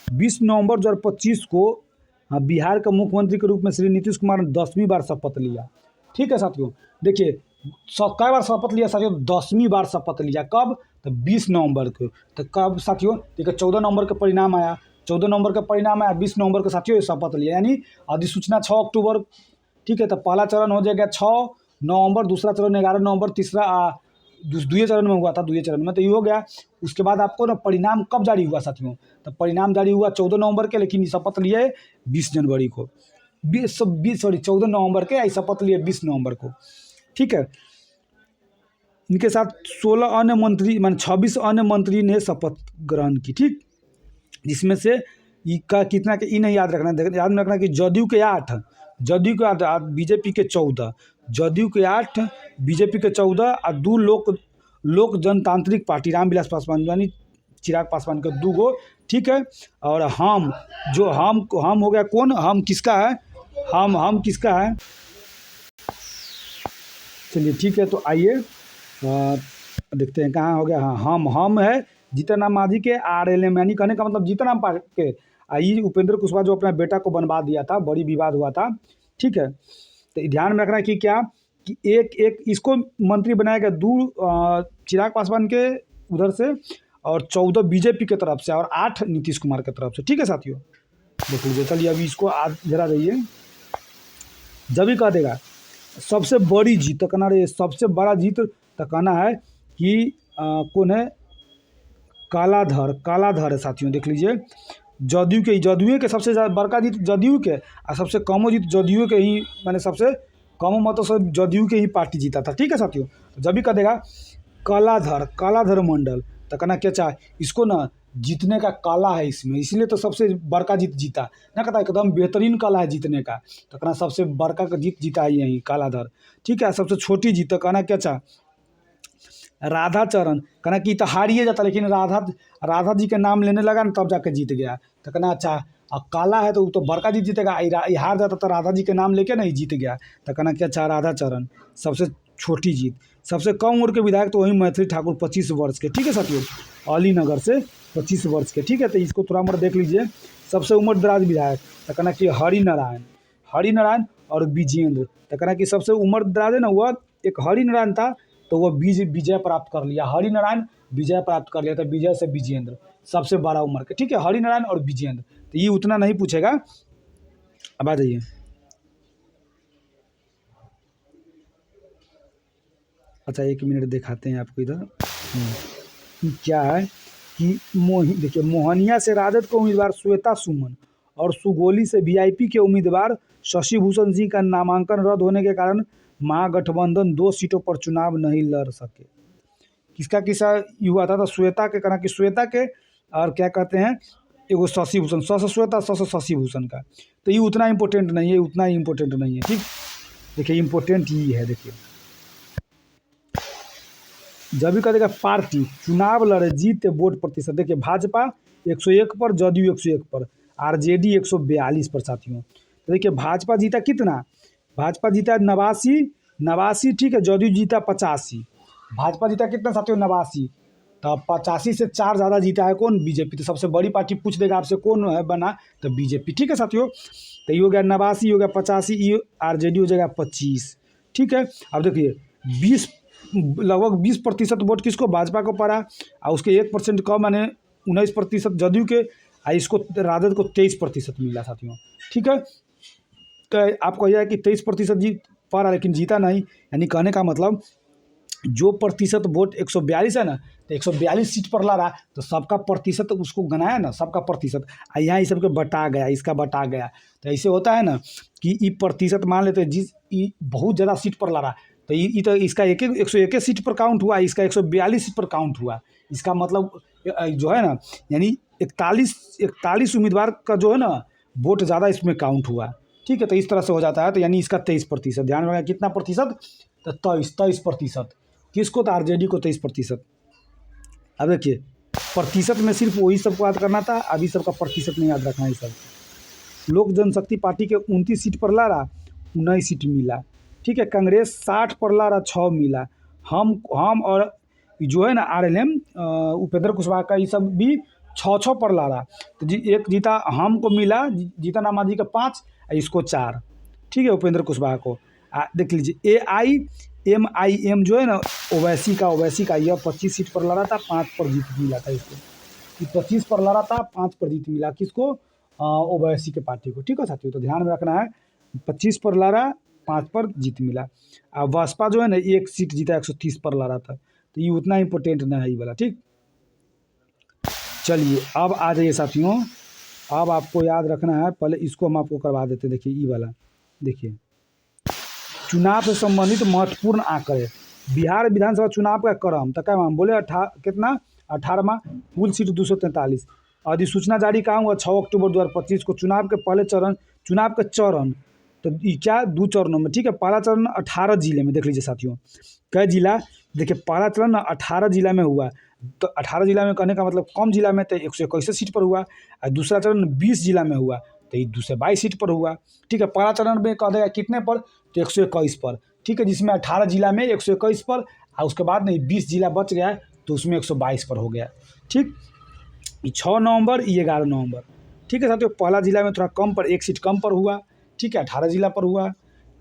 20 नवंबर 2025 को बिहार के मुख्यमंत्री के रूप में श्री नीतीश कुमार ने 10वीं बार शपथ लिया। ठीक है साथियों, देखिए कै बार शपथ लिया साथियों? 10वीं बार शपथ लिया। कब? तो 20 नवंबर को। तो कब साथियों? देखिए 14 नवंबर का परिणाम आया। 14 नवंबर का परिणाम आया, 20 नवंबर को साथियों शपथ लिया। यानी अधिसूचना 6 अक्टूबर। ठीक है, तो पहला चरण हो जाएगा 6 नवंबर, दूसरा चरण 11 नवंबर, तीसरा द्वितीय चरण में हुआ था, द्वितीय चरण में। तो ये हो गया। उसके बाद आपको ना परिणाम कब जारी हुआ साथियों? तो परिणाम जारी हुआ 14 नवंबर के, लेकिन शपथ लिए 20 जनवरी को। 14 नवंबर के, शपथ लिए 20 नवंबर को। ठीक है, इनके साथ 16 अन्य मंत्री मान 26 अन्य मंत्री ने शपथ ग्रहण की। ठीक, जिसमें से का कितना के ई नहीं याद रखना, याद रखना कि जदयू के 8, बीजेपी के 14, जदयू के 8, बीजेपी के 14 और 2 लोक जनतांत्रिक पार्टी रामविलास पासवान यानी चिराग पासवान के 2 गो। ठीक है, और हम हो गया कौन? हम किसका है? हम किसका है? चलिए ठीक है, तो आइए देखते हैं कहाँ हो गया। हाँ, हम है जीतन राम मांझी के आरएलएम, यानी कहने का मतलब जीतन राम के आई उपेंद्र कुशवाहा जो अपने बेटा को बनवा दिया था, बड़ी विवाद हुआ था। ठीक है, तो ध्यान में रखना है कि क्या कि एक एक इसको मंत्री बनाया गया, चिराग पासवान के उधर से, और 14 बीजेपी के तरफ से, और 8 नीतीश कुमार के तरफ से। ठीक है साथियों, देख लीजिए। चलिए अभी इसको आज जरा रहिए, जब भी कह देगा सबसे बड़ी जीत, तो कहना रही सबसे बड़ा जीत, तो कहना है कि कौन है, कालाधर है साथियों। देख लीजिए, जदयू के सबसे ज़्यादा बड़का जीत जदयू के, और सबसे कमो जीत जदयू के ही, मैंने सबसे कम मतों से जदयू के ही पार्टी जीता था। ठीक है साथियों, जब भी कह देगा कालाधर मंडल, तो कहना क्या चाहे इसको ना जीतने का काला है इसमें, इसलिए तो सबसे बड़का जीत जीता ना, कहता एकदम बेहतरीन काला है जीतने का, तो कहना सबसे बड़का का जीत जीता है यही कालाधर। ठीक है, सबसे छोटी जीत, तो कहना क्या चाह राधाचरण, कहना कि तो हारिए जाता, लेकिन राधा जी के नाम लेने लगा ना, तब जाके जीत गया। तो कहना अच्छा, अब काला है तो वो तो बड़का जीत जीतेगा, हार जाता तो राधा जी के नाम लेके नहीं जीत गया, तो कहना क्या अच्छा राधाचरण सबसे छोटी जीत। सबसे कम उम्र के विधायक तो वही मैथिली ठाकुर 25 वर्ष के। ठीक है साथियों, अलीनगर से 25 वर्ष के। ठीक है, तो इसको थोड़ा मोड़ देख लीजिए। सबसे उम्र दराज विधायक, तो कहना कि हरिनारायण और विजेंद्र, तो कहना कि सबसे उम्र दराज है ना, वह एक हरिनारायण था, तो वह विजय प्राप्त कर लिया, हरिनारायण विजय प्राप्त कर लिया था, विजय से विजेंद्र सबसे बड़ा उम्र के। ठीक है, हरिनारायण और विजेंद्र, तो ये उतना नहीं पूछेगा। अब आ जाइए, अच्छा 1 मिनट दिखाते हैं आपको इधर कि क्या है कि देखिए, मोहनिया से राजद के उम्मीदवार श्वेता सुमन और सुगोली से वीआईपी के उम्मीदवार शशि भूषण सिंह का नामांकन रद्द होने के कारण महागठबंधन 2 सीटों पर चुनाव नहीं लड़ सके। किसका किस्सा हुआ था, तो श्वेता के, कहना कि श्वेता के, और क्या कहते हैं, एगो शशि भूषण, श्वेता शशि भूषण का, तो ये उतना इम्पोर्टेंट नहीं है, उतना ही इम्पोर्टेंट नहीं है। ठीक, देखिए इम्पोर्टेंट ये है, देखिए जब भी कहेगा पार्टी चुनाव लड़े जीते वोट प्रतिशत, देखिए भाजपा 101 पर, जदयू 101 पर, आरजेडी 142 पर साथियों। तो देखिए भाजपा जीता कितना, भाजपा जीता 89। ठीक है, जदयू जीता 85। भाजपा जीता कितना साथियों, 89। तो 85 से 4 ज़्यादा जीता है कौन, बीजेपी। तो सबसे बड़ी पार्टी पूछ देगा आपसे कौन है बना, तो बीजेपी। ठीक है साथियों, तो ये हो गया 89, हो गया 85, ये आरजेडी हो जाएगा 25। ठीक है, अब देखिए लगभग 20% वोट किसको, भाजपा को पड़ा, और उसके 1% कम, यानी 19% जदयू के, और इसको राजद को 23% मिला साथियों। ठीक है, तो आपको यह है कि 23% जीत पड़ा, लेकिन जीता नहीं, यानी कहने का मतलब जो प्रतिशत वोट 142 है ना, तो 142 सीट पर ला रहा, तो सबका प्रतिशत उसको गनाया ना, सबका प्रतिशत, यहाँ इस सबके बटा गया, इसका बटा गया। तो ऐसे होता है ना कि ये प्रतिशत मान लेते हैं, जिस बहुत ज़्यादा सीट पर ला रहा, तो ये तो इसका 101 सीट पर काउंट हुआ, इसका 142 सीट पर काउंट हुआ। इसका मतलब जो है ना, यानी 41 उम्मीदवार का जो है ना वोट ज़्यादा इसमें काउंट हुआ। ठीक है, तो इस तरह से हो जाता है, तो यानी इसका 23%। ध्यान रखना कितना प्रतिशत, तो 23%। किसको, तो आरजेडी को 23%। अब देखिए प्रतिशत में सिर्फ वही सबको याद करना था, अभी सबका प्रतिशत नहीं याद रखना है। सब लोक जनशक्ति पार्टी के 29 सीट पर ला रहा, 19 सीट मिला। ठीक है, कांग्रेस 60 पर ला रहा, 6 मिला। हम और जो है ना आरएलएम उपेंद्र कुशवाहा का, ये सब भी 6 पर ला रहा, तो एक जीता हमको मिला, जीतन राम मांझी का 5, इसको 4। ठीक है, उपेंद्र कुशवाहा को देख लीजिए। AIMIM जो है ना ओवैसी का यह 25 सीट पर लड़ा था, 5 पर जीत मिला था इसको। 25 पर लड़ा था, 5 पर जीत मिला किसको, ओवैसी के पार्टी को। ठीक है साथियों, तो ध्यान में रखना है 25 पर लड़ा, 5 पर जीत मिला। और बसपा जो है ना 1 सीट जीता, 130 पर लड़ा था, तो ये उतना इम्पोर्टेंट नहीं है ये वाला। ठीक, चलिए अब आ जाइए साथियों, अब आपको याद रखना है, पहले इसको हम आपको करवा देते। देखिए ये वाला, देखिए चुनाव से संबंधित महत्वपूर्ण आंकड़े, बिहार विधानसभा चुनाव का क्रम, तो क्या हम बोले कितना 18वां, कुल सीट 243। अधिसूचना जारी कहाँ हुआ, 6 अक्टूबर 2025 को। चुनाव के पहले चुनाव के चरण, तो ये क्या 2 चरणों में। ठीक है, पहला चरण 18 जिले में, देख लीजिए साथियों कई जिला, देखिए पहला चरण 18 जिला में हुआ, तो 18 जिला में कहने का मतलब कम जिला में, तो 121 सीट पर हुआ। और दूसरा चरण 20 जिला में हुआ, तो ये 222 सीट पर हुआ। ठीक है, पहला चरण में कह देगा कितने पर, तो 121 पर। ठीक है, जिसमें 18 जिला में 121 पर, और उसके बाद नहीं 20 जिला बच गया है तो उसमें 122 पर हो गया। ठीक, 6 नवंबर, ये 11 नवंबर। ठीक है साथियों, पहला जिला में थोड़ा कम पर, एक सीट कम पर हुआ। ठीक है, 18 जिला पर हुआ,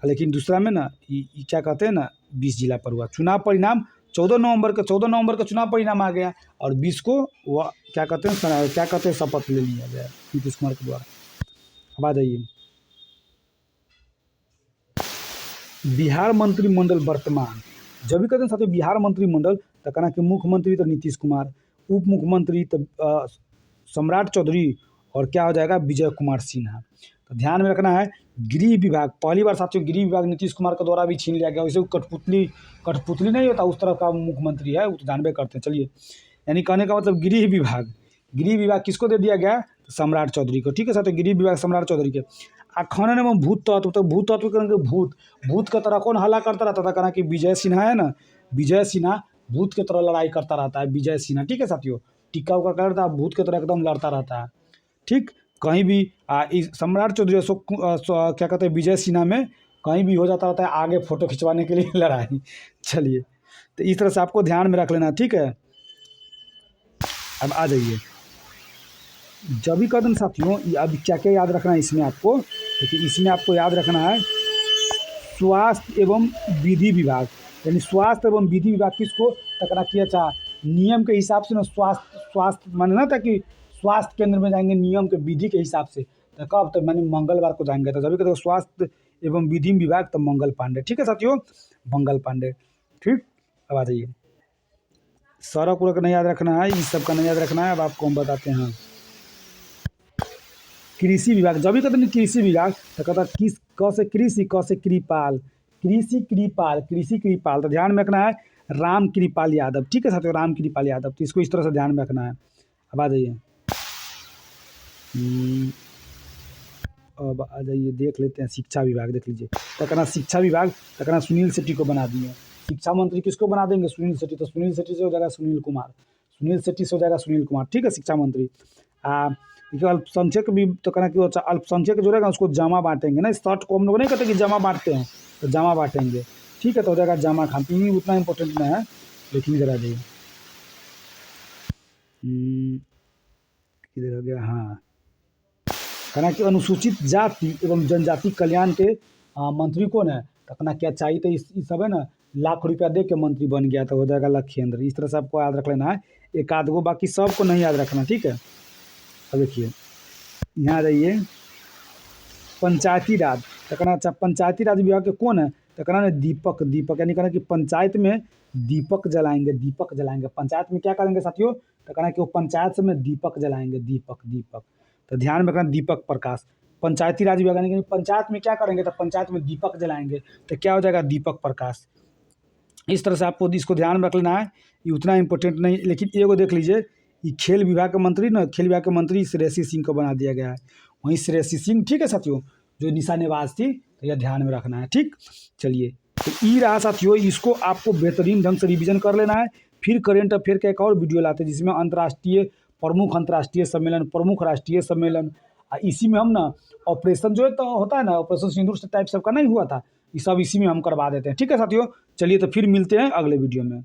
लेकिन दूसरा में ना ये क्या कहते हैं ना 20 जिला पर हुआ। चुनाव परिणाम 14 नवंबर का चुनाव परिणाम आ गया, और 20 को वह क्या कहते हैं शपथ ले लिया गया नीतीश कुमार के द्वारा। अब आ जाइए, बिहार मंत्रिमंडल वर्तमान। जब भी कहते हैं साथियों बिहार मंत्रिमंडल, तो कहना कि मुख्यमंत्री तो नीतीश कुमार, उप मुख्यमंत्री तो सम्राट चौधरी, और क्या हो जाएगा विजय कुमार सिन्हा। तो ध्यान में रखना है, गृह विभाग पहली बार साथियों गृह विभाग नीतीश कुमार के द्वारा भी छीन लिया गया। वैसे कठपुतली नहीं होता, उस तरह का मुख्यमंत्री है, वो तो जानबे करते हैं। चलिए, यानी कहने का मतलब गृह विभाग किसको दे दिया गया, तो सम्राट चौधरी को। ठीक है साथियों, गृह विभाग सम्राट चौधरी के। आ खनन एवं भूत तत्व, तो भूत तत्व करेंगे, भूत के तरह कौन हल्ला करता रहता था, कहना कि विजय सिन्हा है ना, विजय सिन्हा भूत के तरह लड़ाई करता रहता है, विजय सिन्हा। ठीक है साथियों, टिक्का उक्का करता है, भूत के तरह एकदम लड़ता रहता है। ठीक, कहीं भी इस सम्राट चौधरी क्या कहते हैं विजय सिन्हा में कहीं भी हो जाता रहता है आगे फोटो खिंचवाने के लिए लड़ाई। चलिए, तो इस तरह से आपको ध्यान में रख लेना। ठीक है, अब आ जाइए, जब भी कदम साथियों अब क्या क्या याद रखना है इसमें आपको, देखिए इसमें आपको याद रखना है स्वास्थ्य एवं विधि विभाग, यानी स्वास्थ्य एवं विधि विभाग किसको तकरा किया था, नियम के हिसाब से ना स्वास्थ्य माने ना था कि स्वास्थ्य केंद्र में जाएंगे नियम के विधि के हिसाब से, तो कब तो माने मंगलवार को जाएंगे। तो जब भी कहते स्वास्थ्य एवं विधि विभाग, तो मंगल पांडे। ठीक है साथियों, मंगल पांडे। ठीक, अब आ जाइए, सड़क उड़क नहीं याद रखना है, इस सब का नहीं याद रखना है। अब आपको हम बताते हैं कृषि विभाग। जब भी कहते हैं कृषि विभाग, तो कहता किस क से कृषि, क से कृपाल, कृषि कृपाल। तो ध्यान में रखना है राम कृपाल यादव। ठीक है साथियों, राम कृपाल यादव, तो इसको इस तरह से ध्यान में रखना है। अब आ जाइए, अब आ जाइए देख लेते हैं शिक्षा विभाग। देख लीजिए, तो कहना शिक्षा विभाग, तो कहना सुनील शेट्टी को बना दिए। शिक्षा मंत्री किसको बना देंगे, सुनील शेट्टी। तो सुनील शेट्टी से हो जाएगा सुनील कुमार, सुनील शेट्टी से हो जाएगा सुनील कुमार। ठीक है, शिक्षा मंत्री। देखिए अल्पसंख्यक भी, तो कहना कि अच्छा अल्पसंख्यक जो रहेगा उसको जमा बांटेंगे ना, शर्ट को हम लोग नहीं कहते कि जमा बांटते हैं, तो जमा बांटेंगे। ठीक है, तो हो जाएगा जमा खान। तीन उतना इंपॉर्टेंट नहीं है, लेकिन इधर आ जाइए, किधर हो गया, हाँ, कहना कि अनुसूचित जाति एवं जनजाति कल्याण के मंत्री कौन है, तो कहना क्या चाहिए, तो इस सब है ना लाख रुपया दे के मंत्री बन गया, तो हो जाएगा लखेंद्र। इस तरह से आपको याद रख लेना है, एक आध गो, बाकी सबको नहीं याद रखना। ठीक है, अब देखिए यहाँ जाइए, पंचायती राज। तो कहना अच्छा पंचायती राज विभाग के कौन है, तो कहना ना दीपक, यानी कहना कि पंचायत में दीपक जलाएंगे। पंचायत में क्या करेंगे साथियों, तो कहना कि वो पंचायत में दीपक जलाएंगे, दीपक। तो ध्यान में रखना दीपक प्रकाश। पंचायती राज विभाग यानी कि पंचायत में क्या करेंगे, तो पंचायत में दीपक जलाएंगे, तो क्या हो जाएगा दीपक प्रकाश। इस तरह से आपको इसको ध्यान में रख लेना है, ये उतना इंपॉर्टेंट नहीं। लेकिन एगो देख लीजिए, ये खेल विभाग के मंत्री ना, खेल विभाग के मंत्री श्रेयसी सिंह को बना दिया गया है। वहीं श्रेयसी सिंह, ठीक है साथियों, जो निशानेबाज थी, तो यह ध्यान में रखना है। ठीक, चलिए, तो ये रहा साथियों, इसको आपको बेहतरीन ढंग से रिवीजन कर लेना है। फिर करेंट अफेयर का एक और वीडियो लाते हैं जिसमें प्रमुख अंतर्राष्ट्रीय सम्मेलन, प्रमुख राष्ट्रीय सम्मेलन, इसी में हम ना ऑपरेशन जो है तो होता है ना, ऑपरेशन सिंदूर से टाइप सबका नहीं हुआ था, ये सब इसी में हम करवा देते हैं। ठीक है साथियों, चलिए तो फिर मिलते हैं अगले वीडियो में।